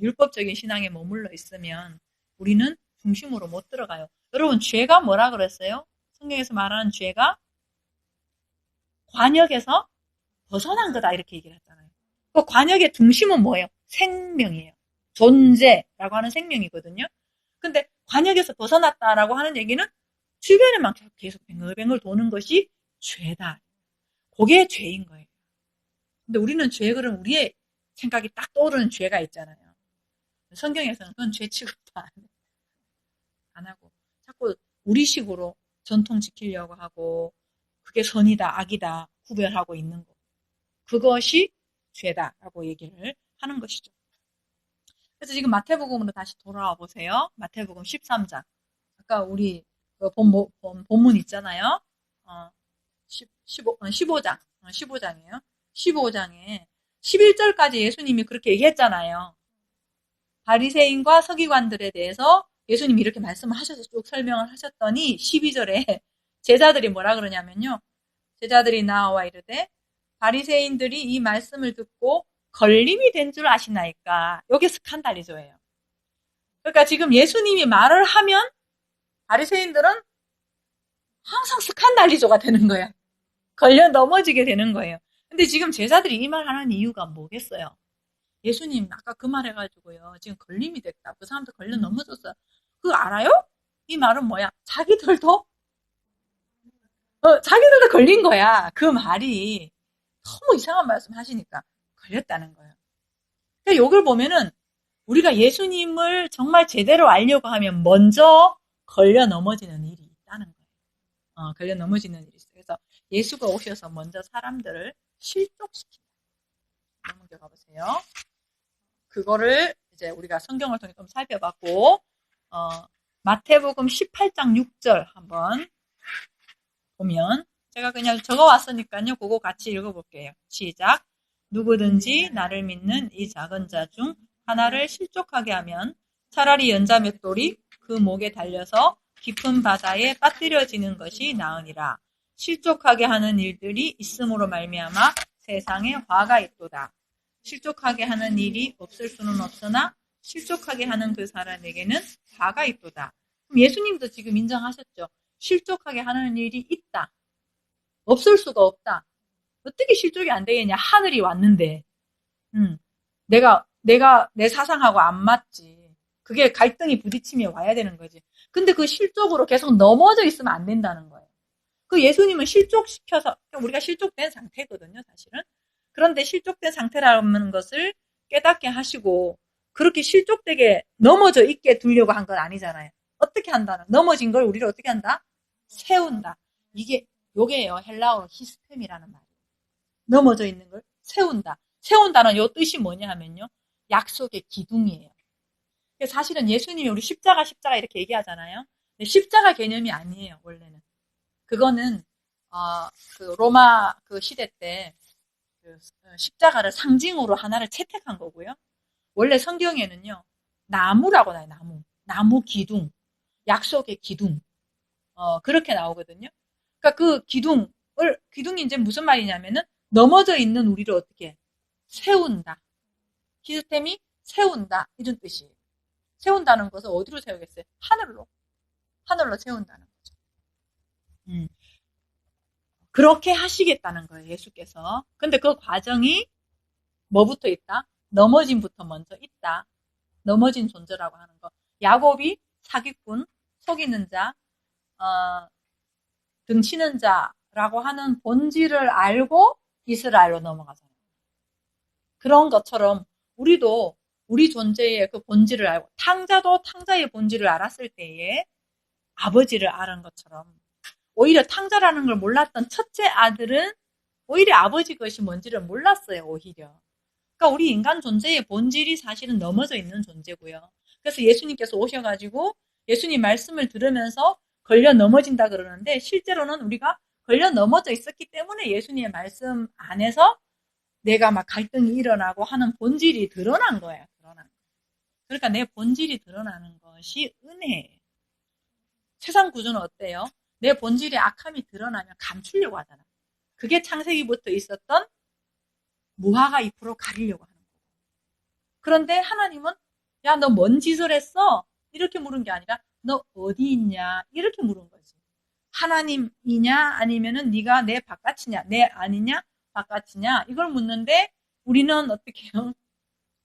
Speaker 1: 율법적인 신앙에 머물러 있으면 우리는 중심으로 못 들어가요. 여러분 죄가 뭐라 그랬어요? 성경에서 말하는 죄가 관역에서 벗어난 거다 이렇게 얘기를 했잖아요. 그 관역의 중심은 뭐예요? 생명이에요. 존재라고 하는 생명이거든요. 근데 관역에서 벗어났다라고 하는 얘기는 주변에만 계속 뱅글뱅글 도는 것이 죄다. 그게 죄인 거예요. 근데 우리는 죄 그러면 우리의 생각이 딱 떠오르는 죄가 있잖아요. 성경에서는 그건 죄 취급도 안 하고 자꾸 우리식으로 전통 지키려고 하고 그게 선이다 악이다 구별하고 있는 거. 그것이 죄다라고 얘기를 하는 것이죠. 그래서 지금 마태복음으로 다시 돌아와 보세요. 마태복음 13장. 아까 우리 본문 있잖아요. 15장. 15장이에요. 15장에 11절까지 예수님이 그렇게 얘기했잖아요. 바리새인과 서기관들에 대해서 예수님이 이렇게 말씀을 하셔서 쭉 설명을 하셨더니 12절에 제자들이 뭐라 그러냐면요. 제자들이 나와 이르되 바리새인들이 이 말씀을 듣고 걸림이 된 줄 아시나이까. 이게 스칸달리조예요. 그러니까 지금 예수님이 말을 하면 바리새인들은 항상 스칸달리조가 되는 거예요. 걸려 넘어지게 되는 거예요. 근데 지금 제자들이 이 말 하는 이유가 뭐겠어요? 예수님 아까 그 말 해가지고요. 지금 걸림이 됐다. 그 사람들 걸려 넘어졌어요. 그거 알아요? 이 말은 뭐야? 자기들도 걸린 거야. 그 말이 너무 이상한 말씀 하시니까 걸렸다는 거예요. 그러니까 이걸 보면은 우리가 예수님을 정말 제대로 알려고 하면 먼저 걸려 넘어지는 일이 있다는 거예요. 걸려 넘어지는 일이 있어요. 그래서 예수가 오셔서 먼저 사람들을 실족시킨다. 넘겨 가보세요. 그거를 이제 우리가 성경을 통해 좀 살펴봤고, 마태복음 18장 6절 한번 보면, 제가 그냥 적어왔으니까요. 그거 같이 읽어볼게요. 시작. 누구든지 나를 믿는 이 작은 자 중 하나를 실족하게 하면 차라리 연자 맷돌이 그 목에 달려서 깊은 바다에 빠뜨려지는 것이 나으니라. 실족하게 하는 일들이 있음으로 말미암아 세상에 화가 있도다. 실족하게 하는 일이 없을 수는 없으나 실족하게 하는 그 사람에게는 화가 있도다. 그럼 예수님도 지금 인정하셨죠. 실족하게 하는 일이 있다. 없을 수가 없다. 어떻게 실족이 안 되겠냐. 하늘이 왔는데. 내가 내 사상하고 안 맞지. 그게 갈등이 부딪히며 와야 되는 거지. 근데 그 실족으로 계속 넘어져 있으면 안 된다는 거예요. 그 예수님은 실족시켜서, 우리가 실족된 상태거든요, 사실은. 그런데 실족된 상태라는 것을 깨닫게 하시고, 그렇게 실족되게 넘어져 있게 두려고 한 건 아니잖아요. 어떻게 한다는, 넘어진 걸 우리를 어떻게 한다? 세운다. 요게요, 헬라어로 히스템이라는 말이에요. 넘어져 있는 걸 세운다. 세운다는 요 뜻이 뭐냐 하면요. 약속의 기둥이에요. 사실은 예수님이 우리 십자가 이렇게 얘기하잖아요. 근데 십자가 개념이 아니에요, 원래는. 그거는, 그 로마 그 시대 때 그 십자가를 상징으로 하나를 채택한 거고요. 원래 성경에는요, 나무라고 나와요, 나무. 나무 기둥. 약속의 기둥. 그렇게 나오거든요. 그러니까 그 기둥이 이제 무슨 말이냐면은 넘어져 있는 우리를 어떻게 세운다. 시스템이 세운다. 이런 뜻이에요. 세운다는 것을 어디로 세우겠어요? 하늘로. 하늘로 세운다는 거죠. 그렇게 하시겠다는 거예요, 예수께서. 근데 그 과정이 뭐부터 있다? 넘어짐부터 먼저 있다. 넘어진 존재라고 하는 거. 야곱이 사기꾼, 속이는 자, 등치는 자라고 하는 본질을 알고 이스라엘로 넘어가잖아요. 그런 것처럼 우리도 우리 존재의 그 본질을 알고 탕자도 탕자의 본질을 알았을 때에 아버지를 아는 것처럼 오히려 탕자라는 걸 몰랐던 첫째 아들은 오히려 아버지 것이 뭔지를 몰랐어요. 오히려. 그러니까 우리 인간 존재의 본질이 사실은 넘어져 있는 존재고요. 그래서 예수님께서 오셔가지고 예수님 말씀을 들으면서 걸려 넘어진다 그러는데 실제로는 우리가 걸려 넘어져 있었기 때문에 예수님의 말씀 안에서 내가 막 갈등이 일어나고 하는 본질이 드러난 거예요. 그러니까 내 본질이 드러나는 것이 은혜예요. 세상 구조는 어때요? 내 본질의 악함이 드러나면 감추려고 하잖아. 그게 창세기부터 있었던 무화과 잎으로 가리려고 하는 거예요. 그런데 하나님은 야, 너 뭔 짓을 했어? 이렇게 물은 게 아니라 너 어디 있냐? 이렇게 물은 거지. 하나님이냐 아니면은 네가 내 바깥이냐 내 아니냐 바깥이냐 이걸 묻는데 우리는 어떻게 해요?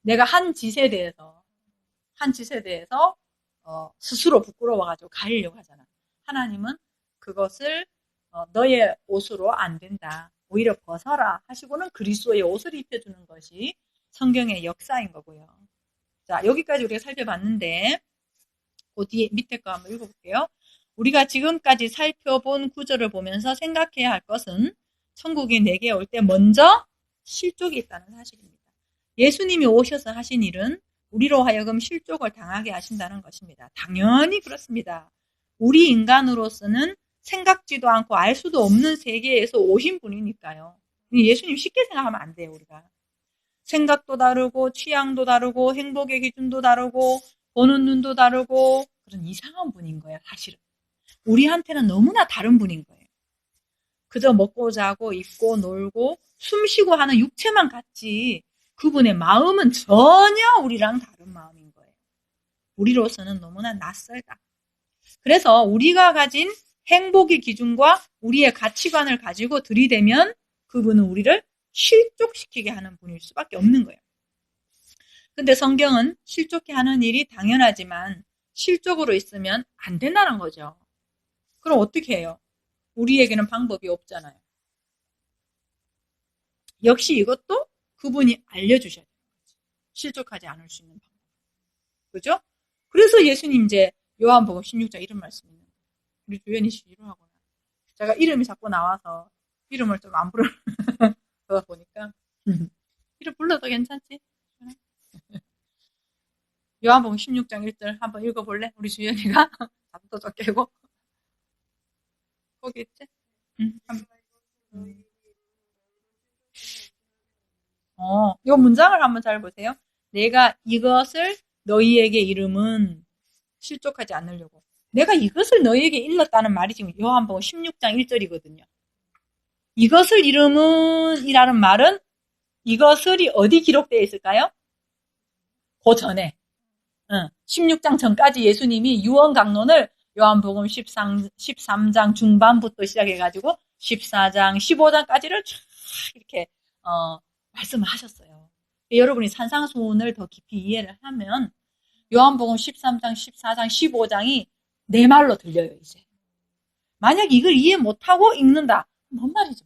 Speaker 1: 내가 한 짓에 대해서 스스로 부끄러워가지고 가리려고 하잖아. 하나님은 그것을 너의 옷으로 안 된다. 오히려 벗어라 하시고는 그리스도의 옷을 입혀주는 것이 성경의 역사인 거고요. 자, 여기까지 우리가 살펴봤는데 그 뒤에 밑에 거 한번 읽어볼게요. 우리가 지금까지 살펴본 구절을 보면서 생각해야 할 것은 천국이 내게 올 때 먼저 실족이 있다는 사실입니다. 예수님이 오셔서 하신 일은 우리로 하여금 실족을 당하게 하신다는 것입니다. 당연히 그렇습니다. 우리 인간으로서는 생각지도 않고 알 수도 없는 세계에서 오신 분이니까요. 예수님 쉽게 생각하면 안 돼요, 우리가. 생각도 다르고 취향도 다르고 행복의 기준도 다르고 보는 눈도 다르고 그런 이상한 분인 거예요, 사실은. 우리한테는 너무나 다른 분인 거예요. 그저 먹고 자고 입고 놀고 숨쉬고 하는 육체만 같지 그분의 마음은 전혀 우리랑 다른 마음인 거예요. 우리로서는 너무나 낯설다. 그래서 우리가 가진 행복의 기준과 우리의 가치관을 가지고 들이대면 그분은 우리를 실족시키게 하는 분일 수밖에 없는 거예요. 근데 성경은 실족해 하는 일이 당연하지만 실족으로 있으면 안 된다는 거죠. 그럼 어떻게 해요? 우리에게는 방법이 없잖아요. 역시 이것도 그분이 알려주셔야 돼요. 실족하지 않을 수 있는 방법. 그죠? 그래서 예수님 이제 요한복음 16장 이런 말씀이 있는 거예요. 우리 주연이 씨 이름하구나. 제가 이름이 자꾸 나와서 이름을 좀 안 부르다 보니까 이름 불러도 괜찮지? 요한복음 16장 1절 한번 읽어볼래? 우리 주연이가 잠도 좀 깨고 거기 있지? 이 문장을 한번 잘 보세요. 내가 이것을 너희에게 이름은 실족하지 않으려고. 내가 이것을 너희에게 일렀다는 말이 지금 요한복음 16장 1절이거든요. 이것을 이름은 이라는 말은 이것을이 어디 기록되어 있을까요? 그 전에 16장 전까지 예수님이 유언강론을 요한복음 13장 중반부터 시작해가지고 14장, 15장까지를 쫙 이렇게 말씀을 하셨어요. 여러분이 산상수훈을 더 깊이 이해를 하면 요한복음 13장, 14장, 15장이 내 말로 들려요, 이제. 만약 이걸 이해 못하고 읽는다. 뭔 말이죠?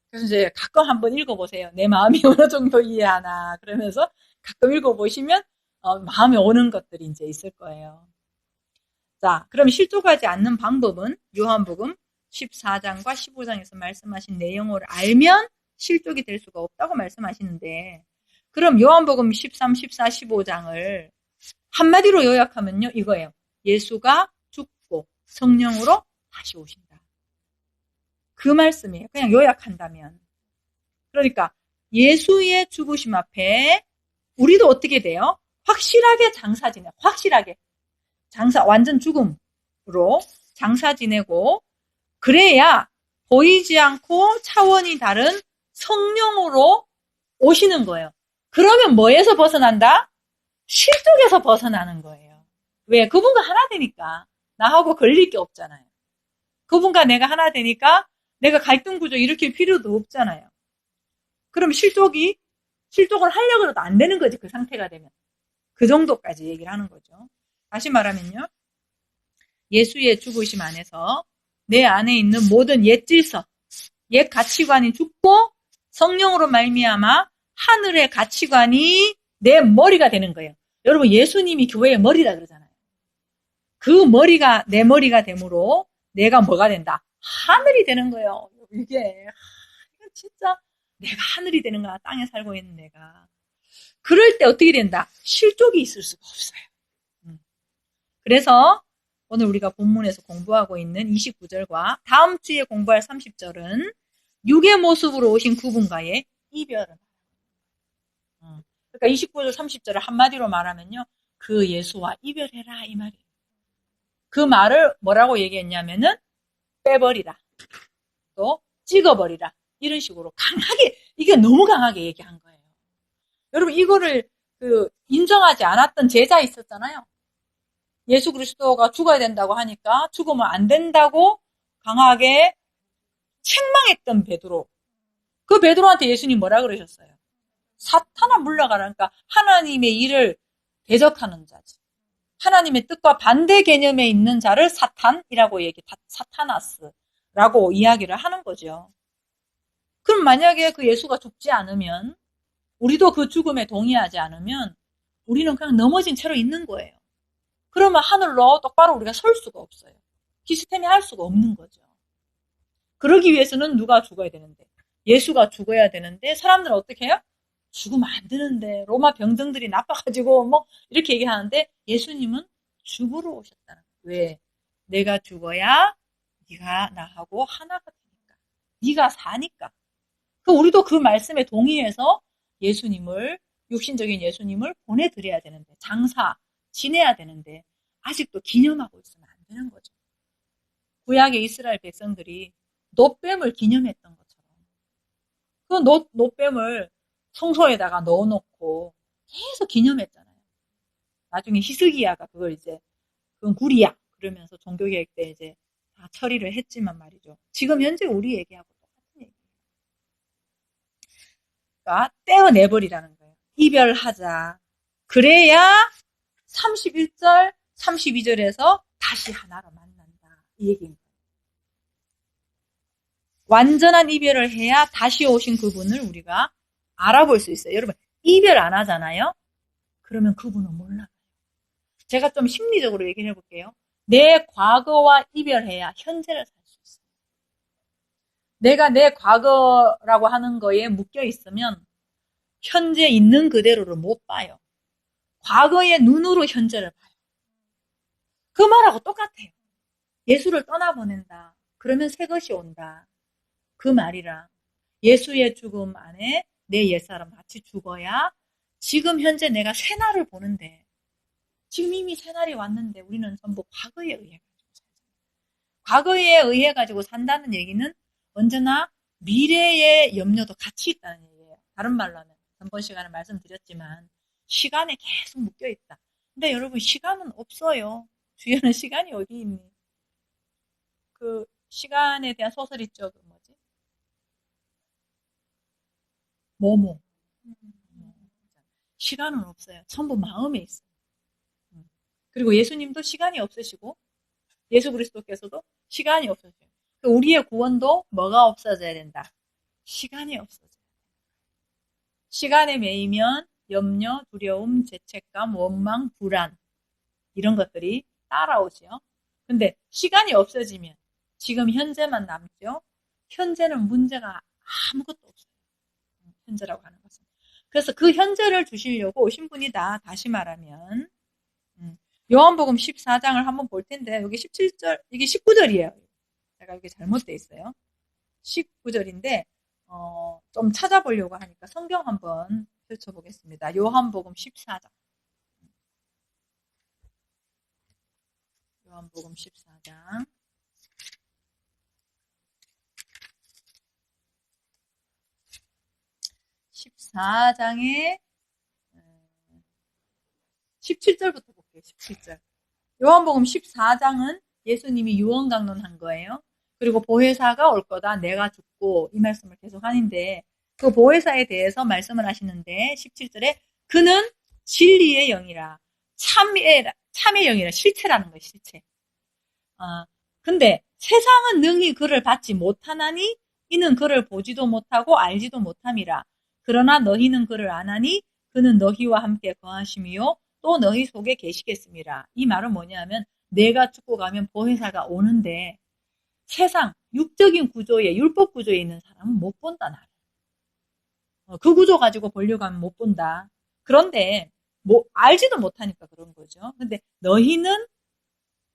Speaker 1: 그래서 이제 가끔 한번 읽어보세요. 내 마음이 어느 정도 이해하나. 그러면서 가끔 읽어보시면 마음에 오는 것들이 이제 있을 거예요. 자, 그럼 실족하지 않는 방법은 요한복음 14장과 15장에서 말씀하신 내용을 알면 실족이 될 수가 없다고 말씀하시는데 그럼 요한복음 13, 14, 15장을 한마디로 요약하면요. 이거예요. 예수가 죽고 성령으로 다시 오신다. 그 말씀이에요. 그냥 요약한다면. 그러니까 예수의 죽으심 앞에 우리도 어떻게 돼요? 확실하게 장사 지내. 확실하게. 완전 죽음으로 장사 지내고 그래야 보이지 않고 차원이 다른 성령으로 오시는 거예요. 그러면 뭐에서 벗어난다? 실족에서 벗어나는 거예요. 왜? 그분과 하나 되니까. 나하고 걸릴 게 없잖아요. 그분과 내가 하나 되니까 내가 갈등 구조 일으킬 필요도 없잖아요. 그럼 실족을 하려고 해도 안 되는 거지, 그 상태가 되면. 그 정도까지 얘기를 하는 거죠. 다시 말하면요. 예수의 죽으심 안에서 내 안에 있는 모든 옛 질서, 옛 가치관이 죽고 성령으로 말미암아 하늘의 가치관이 내 머리가 되는 거예요. 여러분 예수님이 교회의 머리라 그러잖아요. 그 머리가 내 머리가 되므로 내가 뭐가 된다? 하늘이 되는 거예요. 이게 진짜 내가 하늘이 되는 거야. 땅에 살고 있는 내가. 그럴 때 어떻게 된다? 실족이 있을 수가 없어요. 그래서 오늘 우리가 본문에서 공부하고 있는 29절과 다음 주에 공부할 30절은 육의 모습으로 오신 그분과의 이별을. 그러니까 29절 30절을 한마디로 말하면요. 그 예수와 이별해라 이 말이에요. 그 말을 뭐라고 얘기했냐면은 빼버리라. 또 찍어버리라. 이런 식으로 강하게 이게 너무 강하게 얘기한 거예요. 여러분 이거를 인정하지 않았던 제자 있었잖아요. 예수 그리스도가 죽어야 된다고 하니까 죽으면 안 된다고 강하게 책망했던 베드로. 그 베드로한테 예수님 뭐라 그러셨어요? 사탄아 물러가라. 그러니까 하나님의 일을 대적하는 자지. 하나님의 뜻과 반대 개념에 있는 자를 사탄이라고 사타나스라고 이야기를 하는 거죠. 그럼 만약에 그 예수가 죽지 않으면, 우리도 그 죽음에 동의하지 않으면 우리는 그냥 넘어진 채로 있는 거예요. 그러면 하늘로 똑바로 우리가 설 수가 없어요. 시스템이 할 수가 없는 거죠. 그러기 위해서는 누가 죽어야 되는데? 예수가 죽어야 되는데 사람들은 어떻게 해요? 죽으면 안 되는데 로마 병정들이 나빠가지고 뭐 이렇게 얘기하는데 예수님은 죽으러 오셨다는 거예요. 왜? 내가 죽어야 네가 나하고 하나가 되니까. 네가 사니까. 우리도 그 말씀에 동의해서 예수님을, 육신적인 예수님을 보내드려야 되는데, 장사 지내야 되는데 아직도 기념하고 있으면 안 되는 거죠. 구약의 이스라엘 백성들이 놋뱀을 기념했던 것처럼 그 놋뱀을 성소에다가 넣어놓고 계속 기념했잖아요. 나중에 히스기야가 그걸 이제 그건 구리야 그러면서 종교개혁 때 이제 다 처리를 했지만 말이죠. 지금 현재 우리 얘기하고 똑같은 얘기예요. 그러니까 떼어내버리라는 거예요. 이별하자. 그래야 31절, 32절에서 다시 하나로 만난다. 이 얘기입니다. 완전한 이별을 해야 다시 오신 그분을 우리가 알아볼 수 있어요. 여러분, 이별 안 하잖아요? 그러면 그분은 몰라요. 제가 좀 심리적으로 얘기를 해볼게요. 내 과거와 이별해야 현재를 살 수 있어요. 내가 내 과거라고 하는 거에 묶여 있으면 현재 있는 그대로를 못 봐요. 과거의 눈으로 현재를 봐요. 그 말하고 똑같아요. 예수를 떠나보낸다. 그러면 새 것이 온다. 그 말이랑 예수의 죽음 안에 내 옛사람 같이 죽어야 지금 현재 내가 새날을 보는데 지금 이미 새날이 왔는데 우리는 전부 과거에 의해 가지고 살잖아요. 과거에 의해 가지고 산다는 얘기는 언제나 미래의 염려도 같이 있다는 얘기예요. 다른 말로 하면 전번 시간에 말씀드렸지만 시간에 계속 묶여 있다. 근데 여러분 시간은 없어요. 주변에 시간이 어디 있니? 그 시간에 대한 소설 있죠. 그 뭐지? 모모. 시간은 없어요. 전부 마음에 있어요. 그리고 예수님도 시간이 없으시고 예수 그리스도께서도 시간이 없으세요. 우리의 구원도 뭐가 없어져야 된다? 시간이 없어져요. 시간에 매이면 염려, 두려움, 죄책감, 원망, 불안 이런 것들이 따라오죠. 근데 시간이 없어지면 지금 현재만 남죠. 현재는 문제가 아무것도 없어요. 현재라고 하는 것은. 그래서 그 현재를 주시려고 오신 분이다. 다시 말하면 요한복음 14장을 한번 볼 텐데 여기 17절, 이게 19절이에요. 제가 여기 잘못되어 있어요. 19절인데 좀 찾아보려고 하니까 성경 한번 펼쳐보겠습니다. 요한복음 14장. 요한복음 14장. 14장에 17절부터 볼게요. 17절. 요한복음 14장은 예수님이 유언강론한 거예요. 그리고 보혜사가 올 거다. 내가 죽고 이 말씀을 계속 하는데 그 보혜사에 대해서 말씀을 하시는데 17절에 그는 진리의 영이라 참의 영이라 실체라는 거예요. 실체. 근데 세상은 능히 그를 받지 못하나니 이는 그를 보지도 못하고 알지도 못함이라. 그러나 너희는 그를 아나니 그는 너희와 함께 거하심이요 또 너희 속에 계시겠습니다. 이 말은 뭐냐면 내가 죽고 가면 보혜사가 오는데 세상 육적인 구조에 율법 구조에 있는 사람은 못 본다. 나를. 그 구조 가지고 보려고 하면 못 본다. 그런데 뭐 알지도 못하니까 그런 거죠. 근데 너희는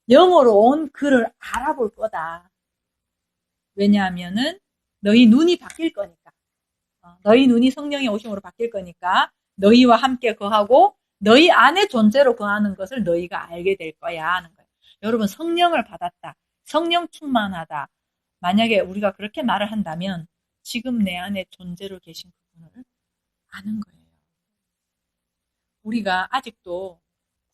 Speaker 1: 영으로 온 그를 알아볼 거다. 왜냐하면은 너희 눈이 바뀔 거니까. 너희 눈이 성령의 오심으로 바뀔 거니까 너희와 함께 거하고 너희 안의 존재로 거하는 것을 너희가 알게 될 거야 하는 거예요. 여러분 성령을 받았다. 성령 충만하다. 만약에 우리가 그렇게 말을 한다면 지금 내 안에 존재로 계신 그분을 아는 거예요. 우리가 아직도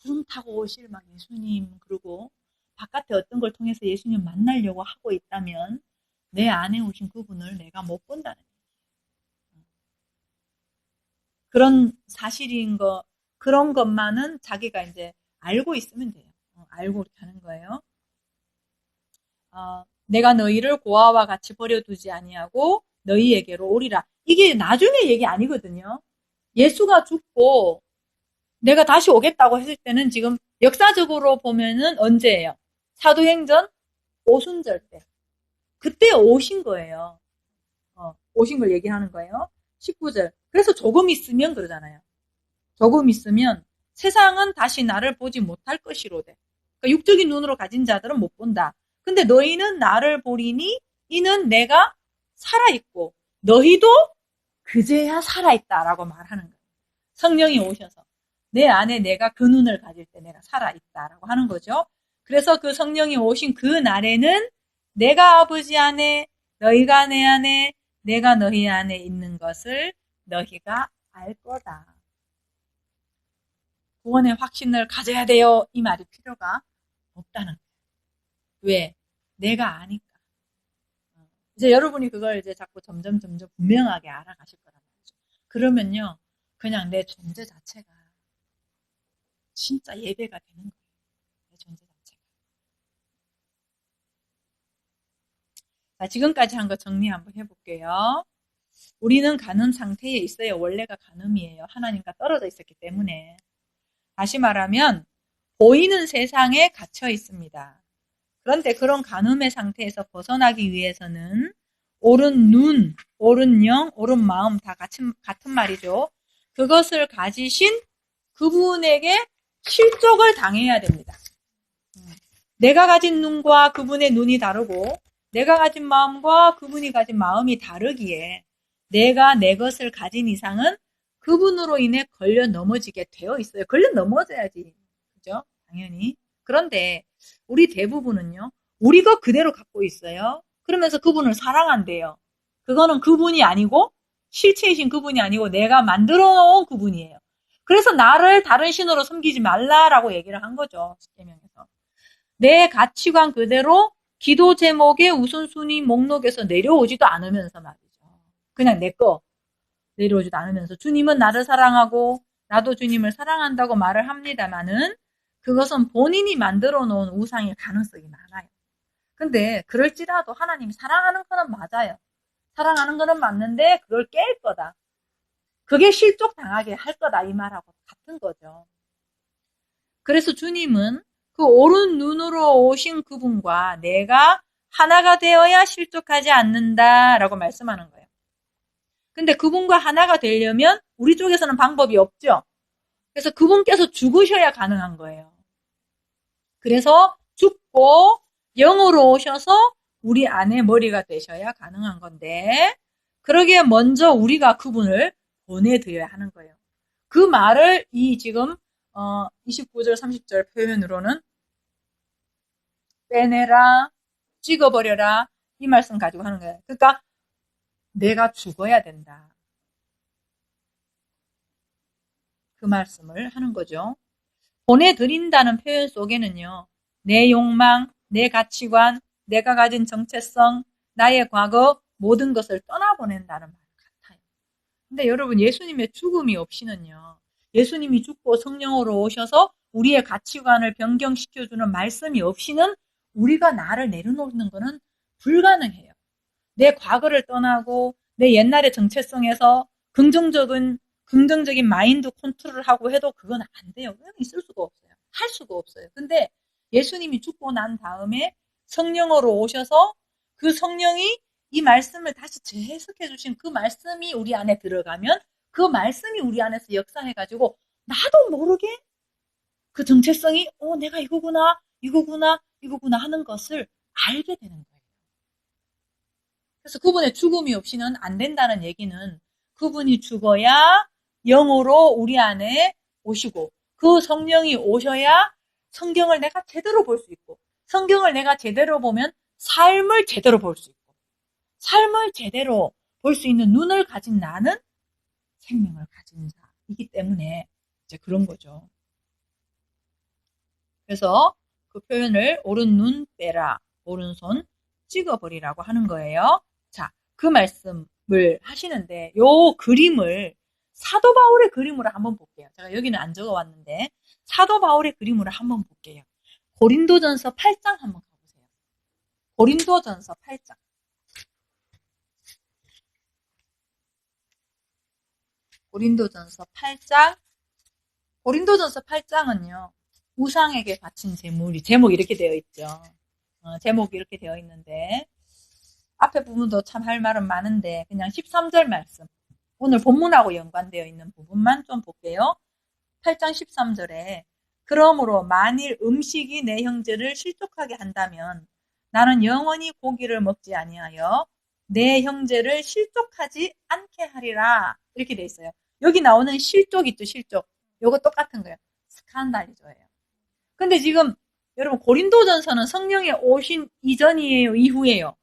Speaker 1: 구름 타고 오실 막 예수님, 그리고 바깥에 어떤 걸 통해서 예수님 만나려고 하고 있다면 내 안에 오신 그분을 내가 못 본다는 그런 사실인 거, 그런 것만은 자기가 이제 알고 있으면 돼요. 알고 이렇게 하는 거예요. 내가 너희를 고아와 같이 버려두지 아니하고 너희에게로 오리라. 이게 나중에 얘기 아니거든요. 예수가 죽고 내가 다시 오겠다고 했을 때는 지금 역사적으로 보면은 언제예요? 사도행전 오순절 때. 그때 오신 거예요. 오신 걸 얘기하는 거예요. 19절. 그래서 조금 있으면 그러잖아요. 조금 있으면 세상은 다시 나를 보지 못할 것이로되. 그러니까 육적인 눈으로 가진 자들은 못 본다. 근데 너희는 나를 보리니 이는 내가 살아있고 너희도 그제야 살아있다라고 말하는 거예요. 성령이 오셔서 내 안에 내가 그 눈을 가질 때 내가 살아있다라고 하는 거죠. 그래서 그 성령이 오신 그 날에는 내가 아버지 안에 너희가 내 안에 내가 너희 안에 있는 것을 너희가 알 거다. 구원의 확신을 가져야 돼요. 이 말이 필요가 없다는 거예요. 왜? 내가 아니까. 이제 여러분이 그걸 이제 자꾸 점점 분명하게 알아가실 거란 말이죠. 그러면요, 그냥 내 존재 자체가 진짜 예배가 되는 거예요. 내 존재 자체가. 자, 지금까지 한 거 정리 한번 해볼게요. 우리는 간음 상태에 있어요. 원래가 간음이에요. 하나님과 떨어져 있었기 때문에. 다시 말하면 보이는 세상에 갇혀 있습니다. 그런데 그런 간음의 상태에서 벗어나기 위해서는 옳은 눈, 옳은 영, 옳은 마음 다 같은 말이죠. 그것을 가지신 그분에게 실족을 당해야 됩니다. 내가 가진 눈과 그분의 눈이 다르고 내가 가진 마음과 그분이 가진 마음이 다르기에 내가 내 것을 가진 이상은 그분으로 인해 걸려 넘어지게 되어 있어요. 걸려 넘어져야지. 그죠? 당연히. 그런데 우리 대부분은요. 우리 것 그대로 갖고 있어요. 그러면서 그분을 사랑한대요. 그거는 그분이 아니고 실체이신 그분이 아니고 내가 만들어 놓은 그분이에요. 그래서 나를 다른 신으로 섬기지 말라라고 얘기를 한 거죠. 십계명에서. 내 가치관 그대로 기도 제목의 우선순위 목록에서 내려오지도 않으면서 말이죠. 그냥 내 거 내려오지도 않으면서 주님은 나를 사랑하고 나도 주님을 사랑한다고 말을 합니다만은 그것은 본인이 만들어 놓은 우상일 가능성이 많아요. 근데 그럴지라도 하나님이 사랑하는 거는 맞아요. 사랑하는 거는 맞는데 그걸 깰 거다. 그게 실족당하게 할 거다 이 말하고 같은 거죠. 그래서 주님은 그 옳은 눈으로 오신 그분과 내가 하나가 되어야 실족하지 않는다라고 말씀하는 거예요. 근데 그분과 하나가 되려면 우리 쪽에서는 방법이 없죠. 그래서 그분께서 죽으셔야 가능한 거예요. 그래서 죽고 영으로 오셔서 우리 안에 머리가 되셔야 가능한 건데 그러기에 먼저 우리가 그분을 보내드려야 하는 거예요. 그 말을 이 지금 29절 30절 표현으로는 빼내라, 찍어버려라 이 말씀 가지고 하는 거예요. 그러니까 내가 죽어야 된다. 그 말씀을 하는 거죠. 보내드린다는 표현 속에는요. 내 욕망, 내 가치관, 내가 가진 정체성, 나의 과거 모든 것을 떠나보낸다는 말 같아요. 근데 여러분 예수님의 죽음이 없이는요. 예수님이 죽고 성령으로 오셔서 우리의 가치관을 변경시켜주는 말씀이 없이는 우리가 나를 내려놓는 것은 불가능해요. 내 과거를 떠나고 내 옛날의 정체성에서 긍정적인 마인드 컨트롤을 하고 해도 그건 안 돼요. 그건 있을 수가 없어요. 할 수가 없어요. 근데 예수님이 죽고 난 다음에 성령으로 오셔서 그 성령이 이 말씀을 다시 재해석해 주신 그 말씀이 우리 안에 들어가면 그 말씀이 우리 안에서 역사해가지고 나도 모르게 그 정체성이 내가 이거구나 하는 것을 알게 되는 거예요. 그래서 그분의 죽음이 없이는 안 된다는 얘기는 그분이 죽어야 영으로 우리 안에 오시고 그 성령이 오셔야 성경을 내가 제대로 볼 수 있고 성경을 내가 제대로 보면 삶을 제대로 볼 수 있고 삶을 제대로 볼 수 있는 눈을 가진 나는 생명을 가진 자이기 때문에 이제 그런 거죠. 그래서 그 표현을 오른 눈 빼라, 오른손 찍어버리라고 하는 거예요. 자, 그 말씀을 하시는데 요 그림을 사도 바울의 그림으로 한번 볼게요. 제가 여기는 안 적어왔는데 사도 바울의 그림으로 한번 볼게요. 고린도전서 8장 한번 가보세요. 고린도전서 8장. 고린도전서 8장. 고린도전서 8장은요. 우상에게 바친 제물이 제목이 이렇게 되어 있죠. 제목이 이렇게 되어 있는데 앞에 부분도 참 할 말은 많은데 그냥 13절 말씀. 오늘 본문하고 연관되어 있는 부분만 좀 볼게요. 8장 13절에 그러므로 만일 음식이 내 형제를 실족하게 한다면 나는 영원히 고기를 먹지 아니하여 내 형제를 실족하지 않게 하리라. 이렇게 돼 있어요. 여기 나오는 실족 있죠, 실족. 요거 똑같은 거예요. 스칸달리조예요. 근데 지금 여러분 고린도전서는 성령이 오신 이전이에요, 이후에요?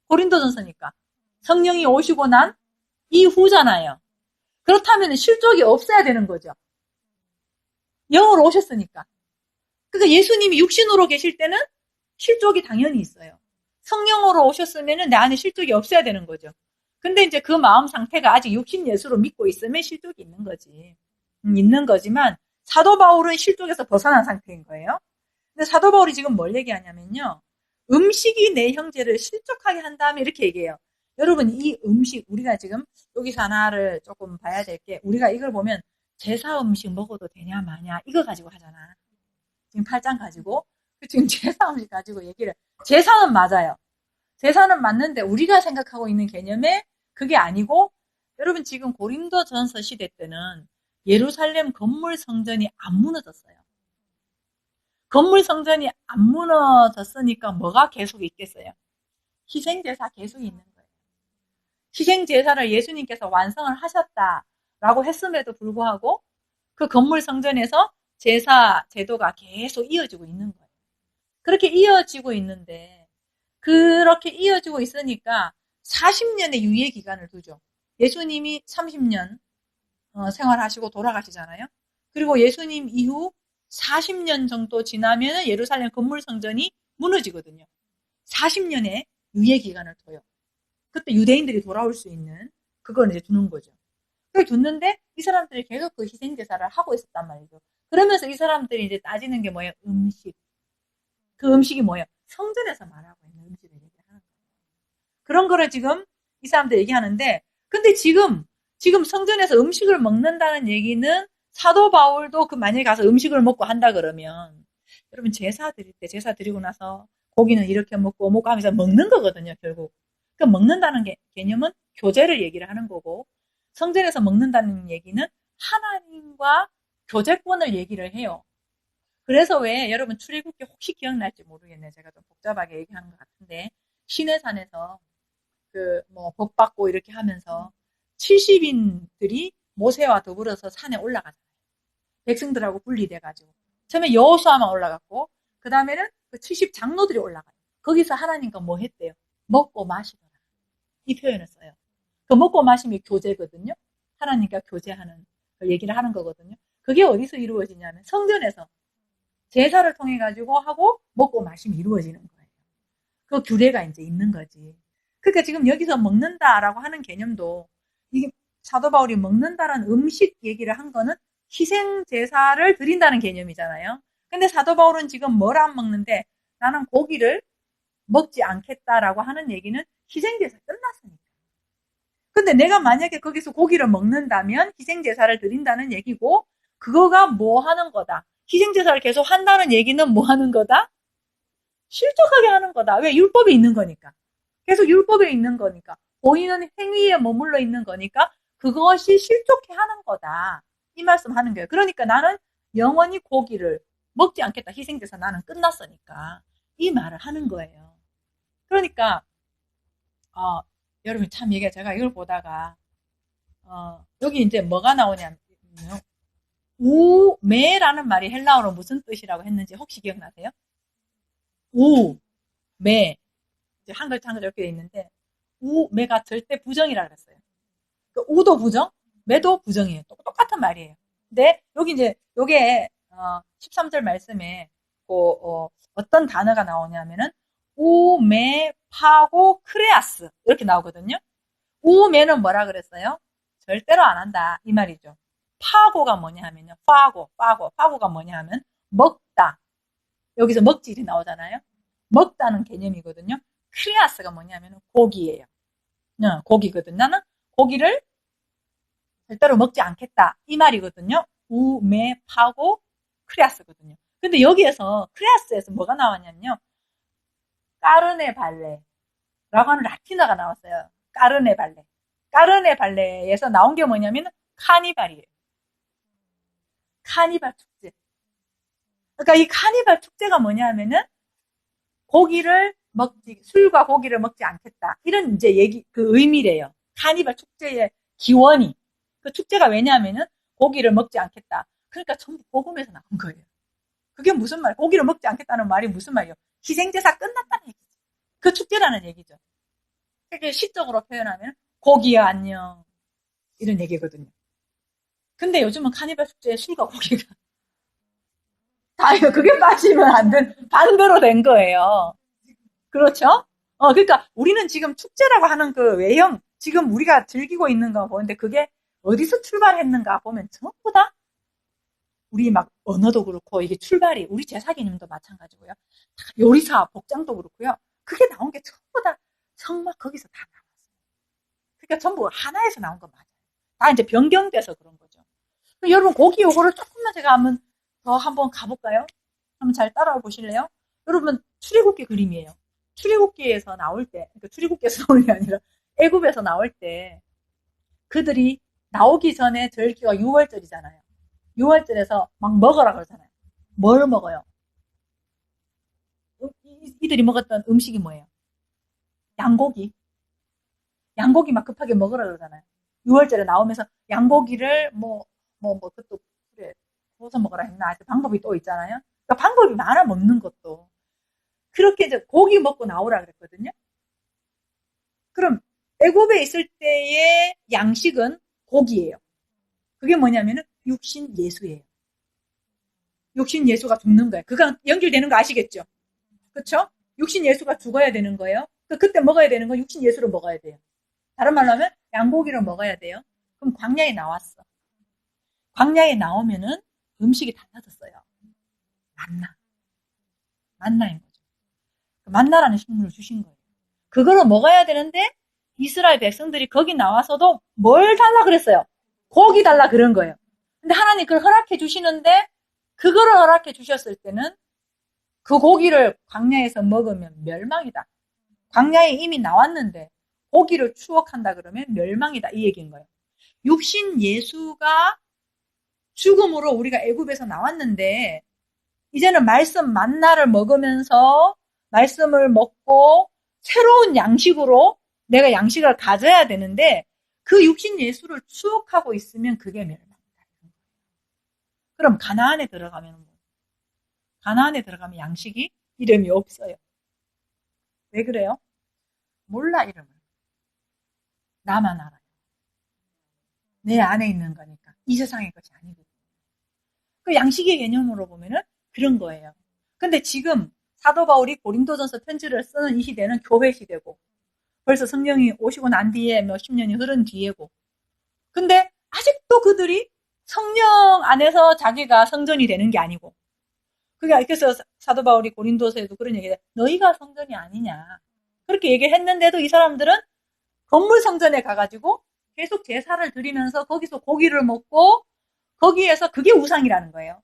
Speaker 1: 고린도전서니까 성령이 오시고 난 이후잖아요. 그렇다면 실족이 없어야 되는 거죠. 영으로 오셨으니까. 그러니까 예수님이 육신으로 계실 때는 실족이 당연히 있어요. 성령으로 오셨으면 내 안에 실족이 없어야 되는 거죠. 근데 이제 그 마음 상태가 아직 육신 예수로 믿고 있으면 실족이 있는 거지. 있는 거지만 사도 바울은 실족에서 벗어난 상태인 거예요. 근데 사도 바울이 지금 뭘 얘기하냐면요. 음식이 내 형제를 실족하게 한 다음에 이렇게 얘기해요. 여러분 이 음식 우리가 지금 여기서 하나를 조금 봐야 될 게 우리가 이걸 보면 제사 음식 먹어도 되냐 마냐 이거 가지고 하잖아. 지금 8장 가지고 지금 제사 음식 가지고 얘기를 제사는 맞아요. 제사는 맞는데 우리가 생각하고 있는 개념에 그게 아니고 여러분 지금 고린도전서 시대 때는 예루살렘 건물 성전이 안 무너졌어요. 건물 성전이 안 무너졌으니까 뭐가 계속 있겠어요? 희생제사 계속 있는 거예요. 희생제사를 예수님께서 완성을 하셨다라고 했음에도 불구하고 그 건물 성전에서 제사 제도가 계속 이어지고 있는 거예요. 그렇게 이어지고 있는데 그렇게 이어지고 있으니까 40년의 유예 기간을 두죠. 예수님이 30년 생활하시고 돌아가시잖아요. 그리고 예수님 이후 40년 정도 지나면 예루살렘 건물 성전이 무너지거든요. 40년의 유예 기간을 둬요. 그때 유대인들이 돌아올 수 있는 그걸 이제 두는 거죠. 그걸 뒀는데 이 사람들이 계속 그 희생 제사를 하고 있었단 말이죠. 그러면서 이 사람들이 이제 따지는 게 뭐예요? 음식. 그 음식이 뭐예요? 성전에서 말하고 있는 음식을 얘기하는 거예요. 그런 거를 지금 이 사람들 얘기하는데 근데 지금 성전에서 음식을 먹는다는 얘기는 사도 바울도 그 만약에 가서 음식을 먹고 한다 그러면 여러분 제사 드릴 때 제사 드리고 나서 고기는 이렇게 먹고 하면서 먹는 거거든요, 결국. 그 먹는다는 개념은 교제를 얘기를 하는 거고 성전에서 먹는다는 얘기는 하나님과 교제권을 얘기를 해요. 그래서 왜 여러분 출애굽기 혹시 기억날지 모르겠네요. 제가 좀 복잡하게 얘기하는 것 같은데 시내산에서 그 뭐 법 받고 이렇게 하면서 70인들이 모세와 더불어서 산에 올라가잖아요. 백성들하고 분리돼가지고 처음에 여호수아만 올라갔고 그 다음에는 그 70 장로들이 올라가요. 거기서 하나님과 뭐 했대요? 먹고 마시더라. 이 표현을 써요. 그 먹고 마심이 교제거든요. 하나님과 교제하는 얘기를 하는 거거든요. 그게 어디서 이루어지냐면 성전에서 제사를 통해 가지고 하고 먹고 마심이 이루어지는 거예요. 그 규례가 이제 있는 거지. 그러니까 지금 여기서 먹는다라고 하는 개념도 이게 사도 바울이 먹는다라는 음식 얘기를 한 거는 희생 제사를 드린다는 개념이잖아요. 근데 사도 바울은 지금 뭘 안 먹는데 나는 고기를 먹지 않겠다라고 하는 얘기는 희생 제사 끝났으니까. 근데 내가 만약에 거기서 고기를 먹는다면 희생 제사를 드린다는 얘기고 그거가 뭐 하는 거다. 희생 제사를 계속 한다는 얘기는 뭐 하는 거다? 실족하게 하는 거다. 왜? 율법에 있는 거니까. 계속 율법에 있는 거니까. 보이는 행위에 머물러 있는 거니까 그것이 실족해 하는 거다. 이 말씀 하는 거예요. 그러니까 나는 영원히 고기를 먹지 않겠다. 희생제사 나는 끝났으니까. 이 말을 하는 거예요. 그러니까 여러분 참 이게 제가 이걸 보다가 여기 이제 뭐가 나오냐면 우매라는 말이 헬라어로 무슨 뜻이라고 했는지 혹시 기억나세요? 우, 매. 이제 한 글자 한 글자 이렇게 돼 있는데 우, 매가 절대 부정이라 그랬어요. 그 우도 부정, 매도 부정이에요. 똑같은 말이에요. 근데 여기 이제 요게 13절 말씀에 어떤 단어가 나오냐면은 우메 파고 크레아스 이렇게 나오거든요. 우메는 뭐라 그랬어요? 절대로 안 한다 이 말이죠. 파고가 뭐냐 하면요. 파고가 뭐냐 하면 먹다. 여기서 먹질이 나오잖아요. 먹다는 개념이거든요. 크레아스가 뭐냐면 고기예요. 고기거든. 나는 고기를 절대로 먹지 않겠다 이 말이거든요. 우메 파고 크레아스거든요. 근데 여기에서 크레아스에서 뭐가 나왔냐면요. 까르네 발레라고 하는 라틴어가 나왔어요. 까르네 발레. 까르네 발레에서 나온 게 뭐냐면 카니발이에요. 카니발 축제. 그러니까 이 카니발 축제가 뭐냐면은 술과 고기를 먹지 않겠다. 이런 이제 그 의미래요. 카니발 축제의 기원이. 그 축제가 왜냐하면은 고기를 먹지 않겠다. 그러니까 전부 복음에서 나온 거예요. 그게 무슨 말? 고기를 먹지 않겠다는 말이 무슨 말이에요? 희생제사 끝났다는 얘기죠. 그 축제라는 얘기죠. 그게 시적으로 표현하면 고기야 안녕 이런 얘기거든요. 근데 요즘은 카니발 축제에 술과 고기가 다예요. 그게 빠지면 안 된 반대로 된 거예요. 그렇죠? 그러니까 우리는 지금 축제라고 하는 그 외형, 지금 우리가 즐기고 있는 거 보는데 그게 어디서 출발했는가 보면 전부 다 우리 막 언어도 그렇고 이게 출발이 우리 제사 개념도 마찬가지고요. 요리사, 복장도 그렇고요. 그게 나온 게 전부 다 성막 거기서 다 나왔어요. 그러니까 전부 하나에서 나온 거 맞아요. 다 이제 변경돼서 그런 거죠. 여러분 고기 요거를 조금만 제가 한번 가볼까요? 한번 잘 따라와 보실래요? 여러분 출애굽기 그림이에요. 출애굽기에서 나올 때, 그러니까 출애굽기에서 나오는 게 아니라 애굽에서 나올 때 그들이 나오기 전에 절기가 6월절이잖아요. 6월절에서 막 먹으라 그러잖아요. 뭘 먹어요? 이들이 먹었던 음식이 뭐예요? 양고기. 양고기 막 급하게 먹으라 그러잖아요. 6월절에 나오면서 양고기를 그것도 그래 구워서 먹으라 했나? 하여튼 방법이 또 있잖아요. 그러니까 방법이 많아 먹는 것도. 그렇게 이제 고기 먹고 나오라 그랬거든요. 그럼 애굽에 있을 때의 양식은 고기예요. 그게 뭐냐면은 육신 예수예요. 육신 예수가 죽는 거예요. 그거 연결되는 거 아시겠죠? 그렇죠? 육신 예수가 죽어야 되는 거예요. 그때 먹어야 되는 건 육신 예수를 먹어야 돼요. 다른 말로 하면 양고기를 먹어야 돼요. 그럼 광야에 나왔어. 광야에 나오면은 음식이 달라졌어요. 만나인 거죠. 만나라는 식물을 주신 거예요. 그거를 먹어야 되는데 이스라엘 백성들이 거기 나와서도 뭘 달라 그랬어요? 고기 달라 그런 거예요. 근데 하나님 그걸 허락해 주시는데 그거를 허락해 주셨을 때는 그 고기를 광야에서 먹으면 멸망이다. 광야에 이미 나왔는데 고기를 추억한다 그러면 멸망이다 이 얘기인 거예요. 육신 예수가 죽음으로 우리가 애굽에서 나왔는데 이제는 말씀 만나를 먹으면서 말씀을 먹고 새로운 양식으로 내가 양식을 가져야 되는데 그 육신 예수를 추억하고 있으면 그게 멸망이다. 그럼 가나안에 들어가면 양식이 이름이 없어요. 왜 그래요? 몰라 이름을. 나만 알아요. 내 안에 있는 거니까. 이 세상의 것이 아니거든요. 그 양식의 개념으로 보면은 그런 거예요. 근데 지금 사도 바울이 고린도전서 편지를 쓰는 이 시대는 교회 시대고 벌써 성령이 오시고 난 뒤에 몇십 년이 흐른 뒤에고 근데 아직도 그들이 성령 안에서 자기가 성전이 되는 게 아니고 그래서 사도 바울이 고린도서에도 그런 얘기를 너희가 성전이 아니냐 그렇게 얘기를 했는데도 이 사람들은 건물 성전에 가가지고 계속 제사를 드리면서 거기서 고기를 먹고 거기에서 그게 우상이라는 거예요.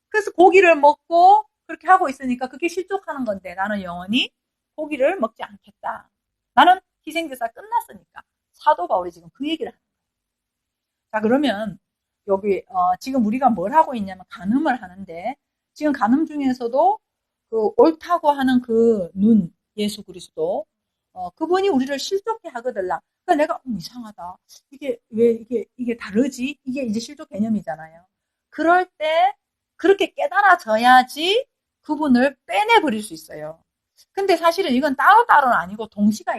Speaker 1: 그래서 고기를 먹고 그렇게 하고 있으니까 그게 실족하는 건데 나는 영원히 고기를 먹지 않겠다. 나는 희생제사 끝났으니까. 사도 바울이 지금 그 얘기를 하는 거예요. 자 그러면 여기 지금 우리가 뭘 하고 있냐면 간음을 하는데 지금 간음 중에서도 그 옳다고 하는 그 눈 예수 그리스도 그분이 우리를 실족해 하거들라. 그러니까 내가 이상하다. 이게 왜 이게 다르지? 이게 이제 실족 개념이잖아요. 그럴 때 그렇게 깨달아져야지 그분을 빼내버릴 수 있어요. 근데 사실은 이건 따로따로는 아니고 동시에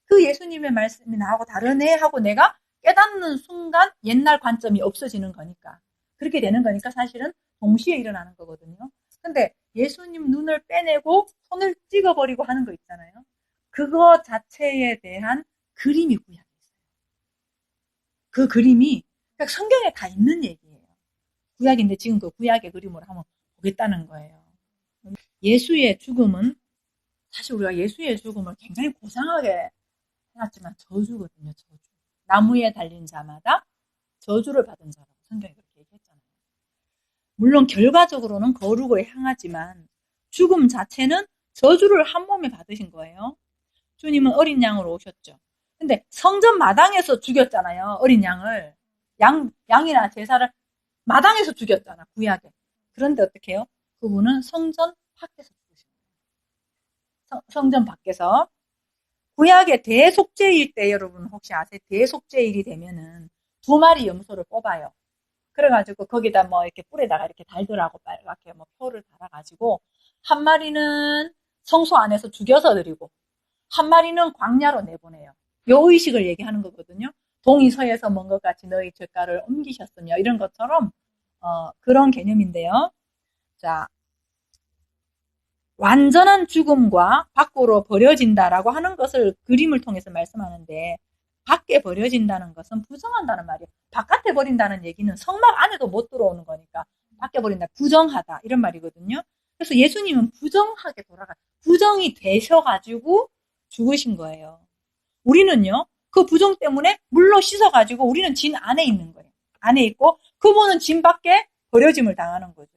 Speaker 1: 그 예수님의 말씀이 나하고 다르네 하고 내가 깨닫는 순간 옛날 관점이 없어지는 거니까. 그렇게 되는 거니까 사실은 동시에 일어나는 거거든요. 근데 예수님 눈을 빼내고 손을 찍어버리고 하는 거 있잖아요. 그거 자체에 대한 그림이 구약에 있어요. 그 그림이 그러니까 성경에 다 있는 얘기예요. 구약인데 지금 그 구약의 그림으로 한번 보겠다는 거예요. 예수의 죽음은 사실 우리가 예수의 죽음을 굉장히 고상하게 해놨지만 저주거든요. 저주. 나무에 달린 자마다 저주를 받은 자라고 성경이 그렇게 얘기했잖아요. 물론 결과적으로는 거룩을 향하지만 죽음 자체는 저주를 한 몸에 받으신 거예요. 주님은 어린 양으로 오셨죠. 근데 성전 마당에서 죽였잖아요. 어린 양을. 양이나 제사를 마당에서 죽였잖아. 구약에. 그런데 어떻게 해요? 그분은 성전 밖에서 죽으신 거예요. 성전 밖에서. 구약의 대속죄일 때 여러분 혹시 아세요? 대속죄일이 되면은 2마리 염소를 뽑아요. 그래가지고 거기다 뭐 이렇게 뿔에다가 이렇게 달더라고 빨갛게 뭐 표를 달아가지고 한 마리는 성소 안에서 죽여서 드리고 한 마리는 광야로 내보내요. 요 의식을 얘기하는 거거든요. 동이 서에서 먼 것 같이 너희 죄가를 옮기셨으며 이런 것처럼 그런 개념인데요. 자, 완전한 죽음과 밖으로 버려진다라고 하는 것을 그림을 통해서 말씀하는데 밖에 버려진다는 것은 부정한다는 말이에요. 바깥에 버린다는 얘기는 성막 안에도 못 들어오는 거니까 밖에 버린다, 부정하다 이런 말이거든요. 그래서 예수님은 부정하게 부정이 되셔가지고 죽으신 거예요. 우리는요, 그 부정 때문에 물로 씻어가지고 우리는 진 안에 있는 거예요. 안에 있고 그분은 진 밖에 버려짐을 당하는 거죠.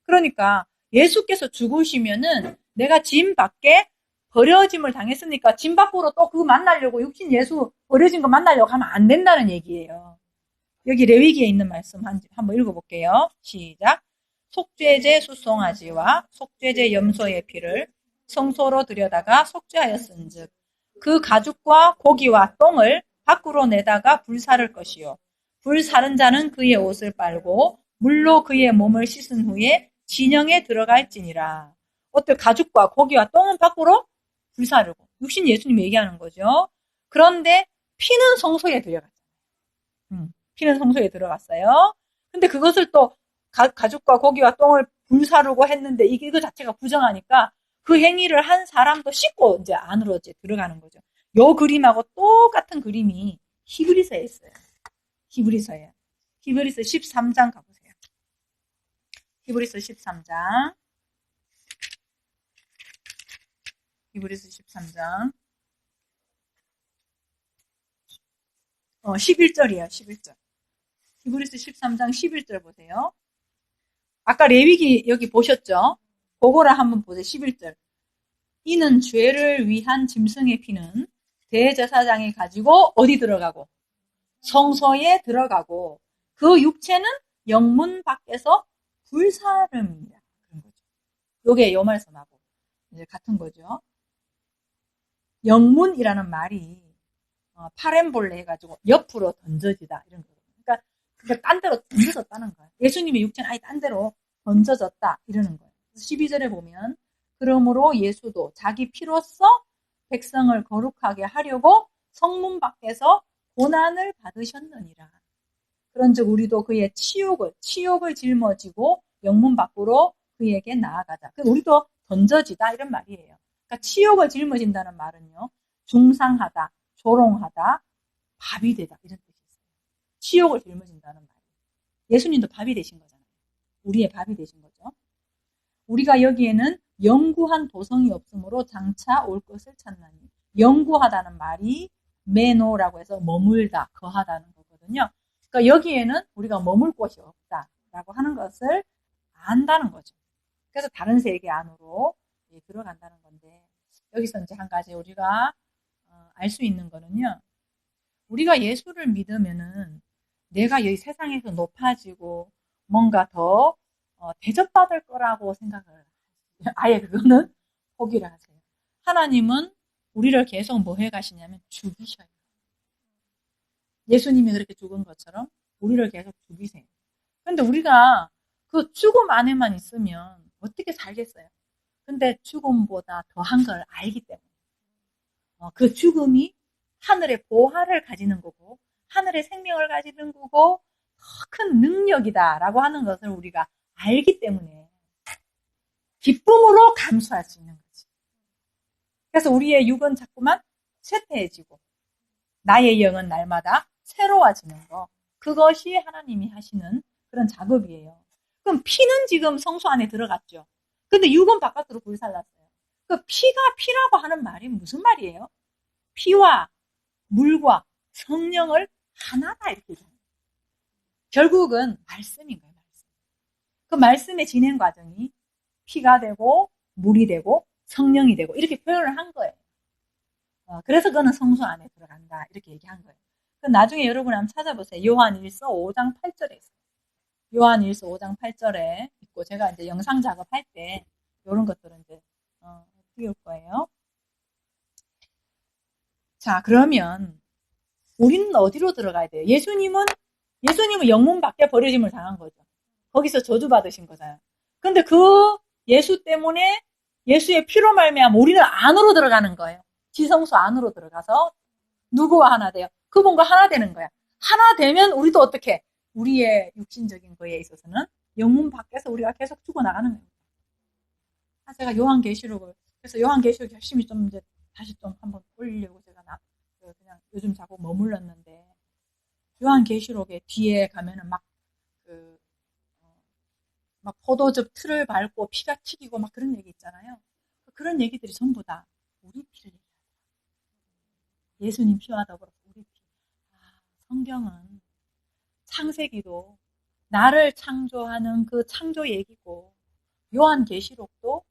Speaker 1: 그러니까 예수께서 죽으시면은 내가 진 밖에 버려짐을 당했으니까 진 밖으로 또 그거 만나려고 육신 예수 버려진 거 만나려고 하면 안 된다는 얘기예요. 여기 레위기에 있는 말씀 한번 읽어볼게요. 시작. 속죄제 수송아지와 속죄제 염소의 피를 성소로 들여다가 속죄하였은즉 그 가죽과 고기와 똥을 밖으로 내다가 불사를 것이요 불사른 자는 그의 옷을 빨고 물로 그의 몸을 씻은 후에 진영에 들어갈지니라. 어때? 가죽과 고기와 똥은 밖으로 불사르고 육신 예수님이 얘기하는 거죠. 그런데 피는 성소에 들어갔잖아요. 피는 성소에 들어갔어요. 근데 그것을 또 가죽과 고기와 똥을 불사르고 했는데 이거 자체가 부정하니까 그 행위를 한 사람도 씻고 이제 안으로 이제 들어가는 거죠. 요 그림하고 똑같은 그림이 히브리서에 있어요. 히브리서에. 히브리서 13장 가보세요. 히브리서 13장. 히브리서 13장. 11절이에요. 11절. 히브리서 13장 11절 보세요. 아까 레위기 여기 보셨죠? 그거를 한번 보세요. 11절. 이는 죄를 위한 짐승의 피는 대제사장이 가지고 어디 들어가고 성소에 들어가고 그 육체는 영문 밖에서 불사름이다. 그런 거죠. 요게 요 말씀하고 이제 같은 거죠. 영문이라는 말이 파렘볼레 해가지고 옆으로 던져지다 이런 거예요. 그러니까 딴 데로 던져졌다는 거예요. 예수님의 육체는 아예 딴 데로 던져졌다 이러는 거예요. 12절에 보면 그러므로 예수도 자기 피로써 백성을 거룩하게 하려고 성문 밖에서 고난을 받으셨느니라. 그런즉 우리도 그의 치욕을 짊어지고 영문 밖으로 그에게 나아가자. 우리도 던져지다 이런 말이에요. 그러니까 치욕을 짊어진다는 말은요. 중상하다, 조롱하다, 밥이 되다 이런 뜻이 있어요. 치욕을 짊어진다는 말이에요. 예수님도 밥이 되신 거잖아요. 우리의 밥이 되신 거죠. 우리가 여기에는 영구한 도성이 없으므로 장차 올 것을 찾나니 영구하다는 말이 메노라고 해서 머물다, 거하다는 거거든요. 그러니까 여기에는 우리가 머물 곳이 없다라고 하는 것을 안다는 거죠. 그래서 다른 세계 안으로 들어간다는 건데 여기서 이제 한 가지 우리가 알 수 있는 거는요. 우리가 예수를 믿으면은 내가 이 세상에서 높아지고 뭔가 더 대접받을 거라고 생각을 아예 그거는 포기를 하세요. 하나님은 우리를 계속 뭐 해가시냐면 죽이셔요. 예수님이 그렇게 죽은 것처럼 우리를 계속 죽이세요. 근데 우리가 그 죽음 안에만 있으면 어떻게 살겠어요? 근데 죽음보다 더한 걸 알기 때문에 그 죽음이 하늘의 보화를 가지는 거고 하늘의 생명을 가지는 거고 큰 능력이다라고 하는 것을 우리가 알기 때문에 기쁨으로 감수할 수 있는 거지. 그래서 우리의 육은 자꾸만 쇠퇴해지고 나의 영은 날마다 새로워지는 거. 그것이 하나님이 하시는 그런 작업이에요. 그럼 피는 지금 성소 안에 들어갔죠. 근데 육은 바깥으로 불살랐어요. 그 피가 피라고 하는 말이 무슨 말이에요? 피와 물과 성령을 하나다 이렇게 얘기합니다. 결국은 말씀인 거예요. 말씀. 그 말씀의 진행 과정이 피가 되고 물이 되고 성령이 되고 이렇게 표현을 한 거예요. 그래서 그거는 성소 안에 들어간다 이렇게 얘기한 거예요. 나중에 여러분 한번 찾아보세요. 요한일서 5장 8절에 있어요. 요한일서 5장 8절에 있고 제가 이제 영상 작업할 때 이런 것들은 이제 띄울 거예요. 자, 그러면 우리는 어디로 들어가야 돼요? 예수님은 영문 밖에 버려짐을 당한 거죠. 거기서 저주받으신 거잖아요. 근데 그 예수 때문에 예수의 피로 말미암아 우리는 안으로 들어가는 거예요. 지성소 안으로 들어가서 누구와 하나 돼요? 그분과 하나 되는 거야. 하나 되면 우리도 어떻게? 우리의 육신적인 거에 있어서는 영문 밖에서 우리가 계속 죽어나가는 거예요. 제가 요한계시록을 그래서 요한계시록 열심히 좀 이제 다시 좀 한번 올리려고 제가 그냥 요즘 자꾸 머물렀는데 요한계시록의 뒤에 가면은 막 포도즙 틀을 밟고 피가 튀기고 막 그런 얘기 있잖아요. 그런 얘기들이 전부 다 우리 피를 얘기해요. 예수님 피와 더불어서 우리 피. 성경은 창세기도 나를 창조하는 그 창조 얘기고 요한계시록도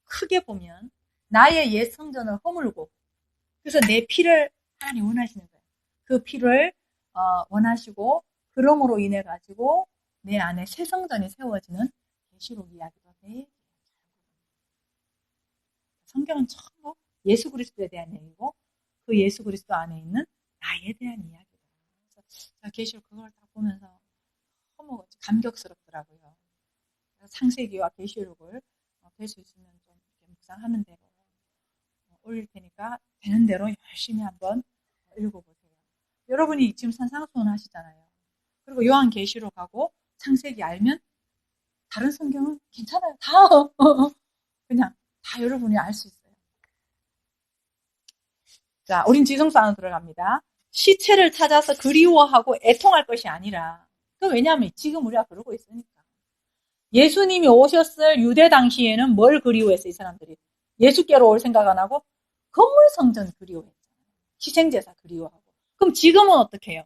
Speaker 1: 크게 보면 나의 옛 성전을 허물고 그래서 내 피를 하나님 원하시는 거예요. 그 피를 원하시고 그럼으로 인해 가지고 내 안에 새 성전이 세워지는 계시록 이야기도 돼. 성경은 전부 예수 그리스도에 대한 얘기고 그 예수 그리스도 안에 있는 나에 대한 이야기다. 그래서 계시록 그걸 다 보면서 너무 감격스럽더라고요. 창세기와 계시록을 될 수 있으면 좀 묵상하는 대로 올릴 테니까 되는 대로 열심히 한번 읽어보세요. 여러분이 지금 산상수훈 하시잖아요. 그리고 요한계시록하고 창세기 알면 다른 성경은 괜찮아요. 다 그냥 다 여러분이 알 수 있어요. 자, 우린 지성소 안으로 들어갑니다. 시체를 찾아서 그리워하고 애통할 것이 아니라 왜냐하면 지금 우리가 그러고 있으니까. 예수님이 오셨을 유대 당시에는 뭘 그리워했어요? 이 사람들이. 예수께로 올 생각 안 하고 건물 성전 그리워했잖아요. 희생제사 그리워하고. 그럼 지금은 어떻게 해요?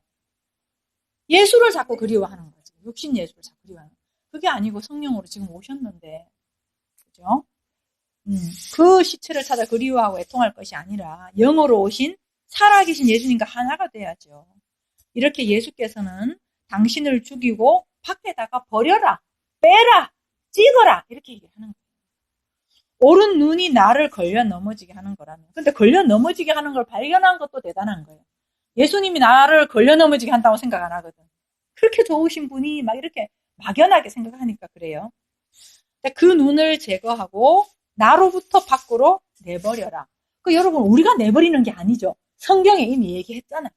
Speaker 1: 예수를 자꾸 그리워하는 거죠. 육신 예수를 자꾸 그리워하는 거죠. 그게 아니고 성령으로 지금 오셨는데 그죠? 그 시체를 찾아 그리워하고 애통할 것이 아니라 영으로 오신 살아계신 예수님과 하나가 돼야죠. 이렇게 예수께서는 당신을 죽이고 밖에다가 버려라, 빼라, 찍어라 이렇게 얘기하는 거예요. 오른 눈이 나를 걸려 넘어지게 하는 거라면 근데 걸려 넘어지게 하는 걸 발견한 것도 대단한 거예요. 예수님이 나를 걸려 넘어지게 한다고 생각 안 하거든. 그렇게 좋으신 분이 막 이렇게 막연하게 생각하니까 그래요. 그 눈을 제거하고 나로부터 밖으로 내버려라. 여러분 우리가 내버리는 게 아니죠. 성경에 이미 얘기했잖아요.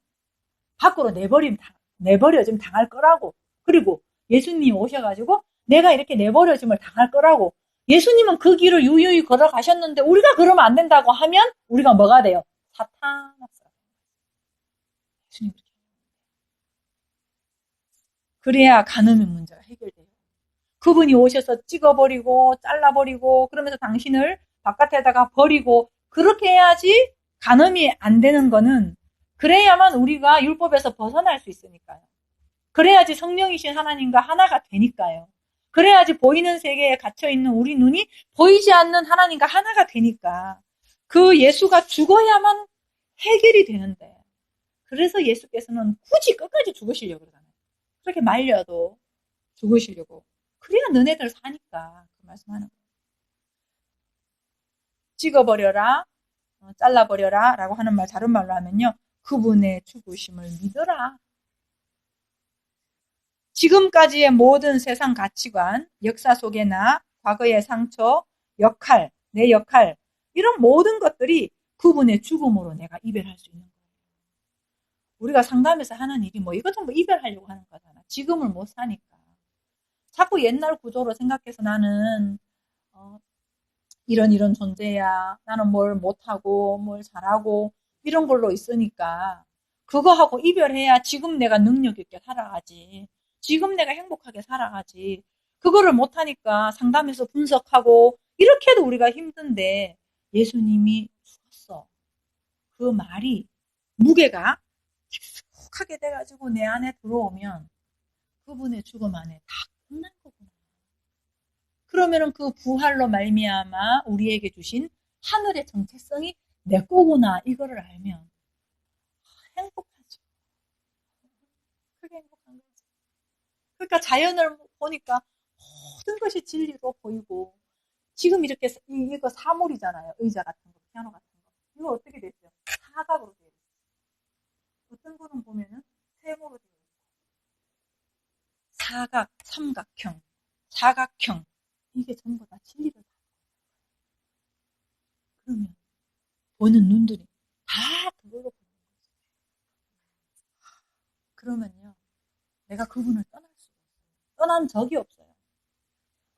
Speaker 1: 밖으로 내버려짐 당할 거라고. 그리고 예수님이 오셔가지고 내가 이렇게 내버려짐을 당할 거라고. 예수님은 그 길을 유유히 걸어가셨는데 우리가 그러면 안 된다고 하면 우리가 뭐가 돼요? 사탄았어요. 예수님 그래야 간음의 문제가 해결돼요. 그분이 오셔서 찍어버리고 잘라버리고 그러면서 당신을 바깥에다가 버리고 그렇게 해야지 간음이 안 되는 거는 그래야만 우리가 율법에서 벗어날 수 있으니까요. 그래야지 성령이신 하나님과 하나가 되니까요. 그래야지 보이는 세계에 갇혀있는 우리 눈이 보이지 않는 하나님과 하나가 되니까 그 예수가 죽어야만 해결이 되는데 그래서 예수께서는 굳이 끝까지 죽으시려고 그러잖아요. 그렇게 말려도 죽으시려고. 그래야 너네들 사니까 그 말씀하는 거예요. 찍어버려라, 잘라버려라 라고 하는 말 다른 말로 하면요. 그분의 죽으심을 믿어라. 지금까지의 모든 세상 가치관, 역사 속에 나, 과거의 상처, 역할, 내 역할 이런 모든 것들이 그분의 죽음으로 내가 이별할 수 있는 거예요. 우리가 상담에서 하는 일이 이것 전부 이별하려고 하는 거잖아. 지금을 못 사니까. 자꾸 옛날 구조로 생각해서 나는 이런 존재야. 나는 뭘 못하고 뭘 잘하고 이런 걸로 있으니까 그거하고 이별해야 지금 내가 능력 있게 살아가지. 지금 내가 행복하게 살아가지. 그거를 못하니까 상담해서 분석하고 이렇게 해도 우리가 힘든데 예수님이 죽었어. 그 말이 무게가 깊숙하게 돼가지고 내 안에 들어오면 그분의 죽음 안에 다 끝난 거구나. 그러면은 그 부활로 말미암아 우리에게 주신 하늘의 정체성이 내 거구나 이거를 알면 행복하죠. 그게 행복한 거죠. 그러니까 자연을 보니까 모든 것이 진리로 보이고 지금 이렇게 이거 사물이잖아요. 의자 같은 거, 피아노 같은 거. 이거 어떻게 됐어요? 사각으로 되어 있어요. 어떤 거는 보면은 세모로 되어 있어요. 사각, 삼각형, 사각형. 이게 전부 다 진리를 그러면 보는 눈들이 다 그걸로 보는 거죠. 그러면요, 내가 그분을 떠날 수가 없어요. 떠난 적이 없어요.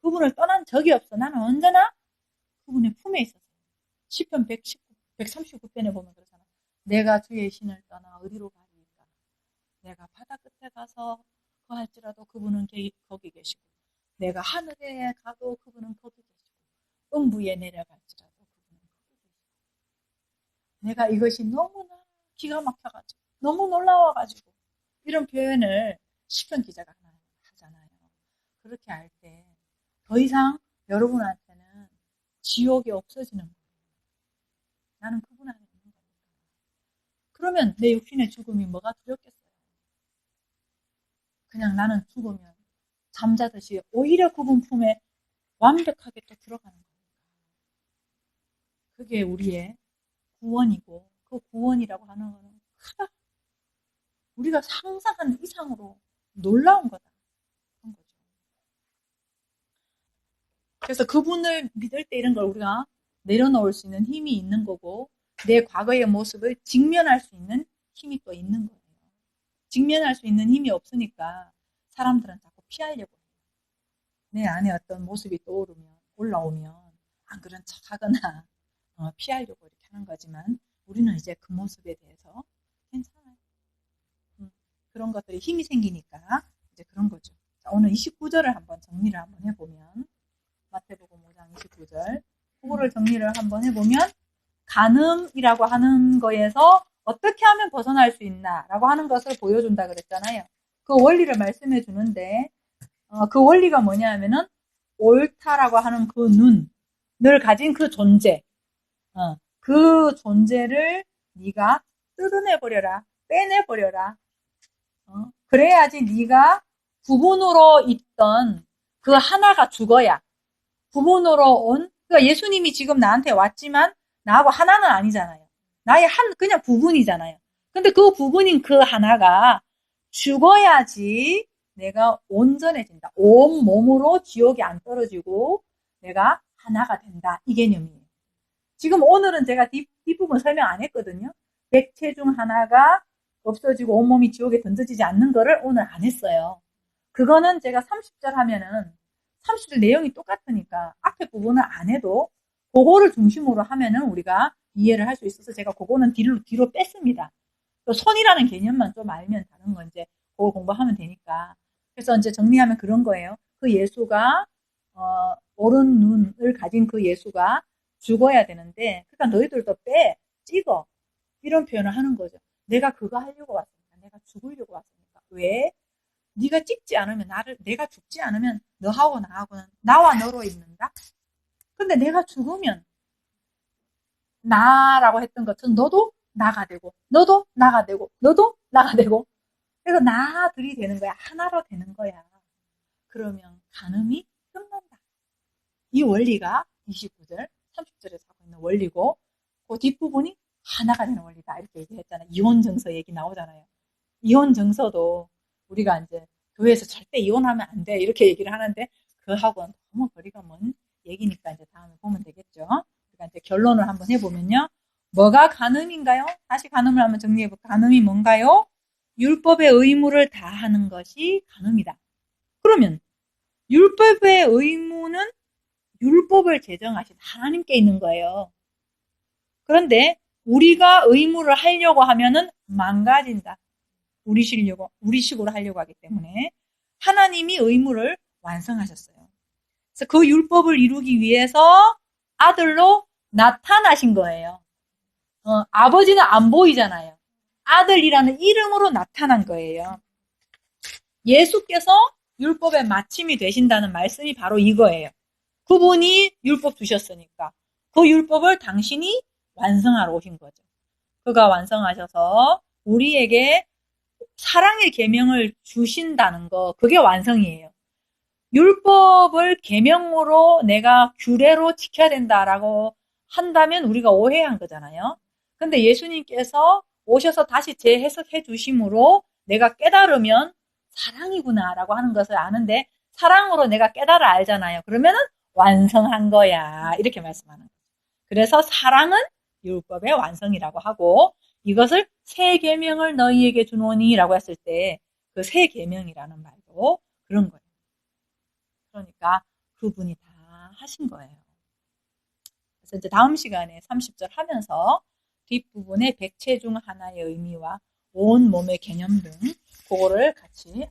Speaker 1: 그분을 떠난 적이 없어. 나는 언제나 그분의 품에 있었어요. 시편 139편에 보면 그러잖아. 내가 주의 신을 떠나 어디로 가리까? 내가 바다 끝에 가서 거할지라도 그분은 거기 계시고 내가 하늘에 가도 그분은 거기 계시고 음부에 내려갈지라도 그분은 거기 계시고 내가 이것이 너무나 기가 막혀가지고 너무 놀라워가지고 이런 표현을 시편 기자가 하잖아요. 그렇게 할 때 더 이상 여러분한테는 지옥이 없어지는 거예요. 나는 그분 안에 있는 거니까. 그러면 내 육신의 죽음이 뭐가 두렵겠어요? 그냥 나는 죽으면 잠자듯이 오히려 그분 품에 완벽하게 또 들어가는 거니까. 그게 우리의 구원이고 그 구원이라고 하는 거는 크다. 우리가 상상하는 이상으로 놀라운 거다. 그런 거죠. 그래서 그분을 믿을 때 이런 걸 우리가 내려놓을 수 있는 힘이 있는 거고 내 과거의 모습을 직면할 수 있는 힘이 또 있는 거예요. 직면할 수 있는 힘이 없으니까 사람들은 자꾸 피하려고 해요. 내 안에 어떤 모습이 올라오면 안 그런 척 하거나 피하려고 이렇게 하는 거지만 우리는 이제 그 모습에 대해서 괜찮아요. 그런 것들이 힘이 생기니까 이제 그런 거죠. 자, 오늘 29절을 한번 정리를 한번 해보면 마태복음 5장 29절 그거를 정리를 한번 해보면 간음이라고 하는 거에서 어떻게 하면 벗어날 수 있나라고 하는 것을 보여준다 그랬잖아요. 그 원리를 말씀해 주는데 그 원리가 뭐냐 하면은 옳다라고 하는 그 눈을 가진 그 존재 그 존재를 네가 뜯어내버려라 빼내버려라 그래야지 네가 부분으로 있던 그 하나가 죽어야 부분으로 그러니까 예수님이 지금 나한테 왔지만 나하고 하나는 아니잖아요. 나의 그냥 부분이잖아요. 근데 그 부분인 그 하나가 죽어야지 내가 온전해진다. 온 몸으로 지옥에 안 떨어지고 내가 하나가 된다. 이 개념이에요. 지금 오늘은 제가 뒷부분 설명 안 했거든요. 백체 중 하나가 없어지고 온몸이 지옥에 던져지지 않는 거를 오늘 안 했어요. 그거는 제가 30절 하면은 30절 내용이 똑같으니까 앞에 부분을 안 해도 그거를 중심으로 하면은 우리가 이해를 할 수 있어서 제가 그거는 뒤로 뺐습니다. 또 손이라는 개념만 좀 알면 다른 건 이제 그걸 공부하면 되니까. 그래서 이제 정리하면 그런 거예요. 그 예수가 옳은 눈을 가진 그 예수가 죽어야 되는데 그러니까 너희들도 찍어 이런 표현을 하는 거죠. 내가 그거 하려고 왔으니까 내가 죽으려고 왔으니까 왜? 네가 찍지 않으면 내가 죽지 않으면 너하고 나하고는 나와 너로 있는다. 근데 내가 죽으면 나라고 했던 것처럼 너도 나가 되고 너도 나가 되고 너도 나가 되고 그래서 나들이 되는 거야. 하나로 되는 거야. 그러면 간음이 끝난다. 이 원리가 29절, 30절에서 하고 있는 원리고 그 뒷부분이 하나가 되는 원리다. 이렇게 얘기했잖아요. 이혼 정서 얘기 나오잖아요. 이혼 정서도 우리가 이제 교회에서 절대 이혼하면 안 돼. 이렇게 얘기를 하는데 그하고는 너무 거리가 먼 얘기니까 이제 다음에 보면 되겠죠. 그러니까 이제 결론을 한번 해보면요. 뭐가 간음인가요? 다시 간음을 한번 정리해볼까? 간음이 뭔가요? 율법의 의무를 다하는 것이 간음이다. 그러면 율법의 의무는 율법을 제정하신 하나님께 있는 거예요. 그런데 우리가 의무를 하려고 하면은 망가진다. 우리식으로 하려고 하기 때문에 하나님이 의무를 완성하셨어요. 그래서 그 율법을 이루기 위해서 아들로 나타나신 거예요. 아버지는 안 보이잖아요. 아들이라는 이름으로 나타난 거예요. 예수께서 율법의 마침이 되신다는 말씀이 바로 이거예요. 그분이 율법 주셨으니까 그 율법을 당신이 완성하러 오신 거죠. 그가 완성하셔서 우리에게 사랑의 계명을 주신다는 거, 그게 완성이에요. 율법을 계명으로 내가 규례로 지켜야 된다라고 한다면 우리가 오해한 거잖아요. 근데 예수님께서 오셔서 다시 재해석해 주심으로 내가 깨달으면 사랑이구나라고 하는 것을 아는데 사랑으로 내가 깨달아 알잖아요. 그러면은 완성한 거야. 이렇게 말씀하는 거예요. 그래서 사랑은 율법의 완성이라고 하고 이것을 새 계명을 너희에게 주노니라고 했을 때 그 새 계명이라는 말도 그런 거예요. 그러니까 그분이 다 하신 거예요. 그래서 이제 다음 시간에 30절 하면서 뒷부분에 백체 중 하나의 의미와 온 몸의 개념 등 그거를 같이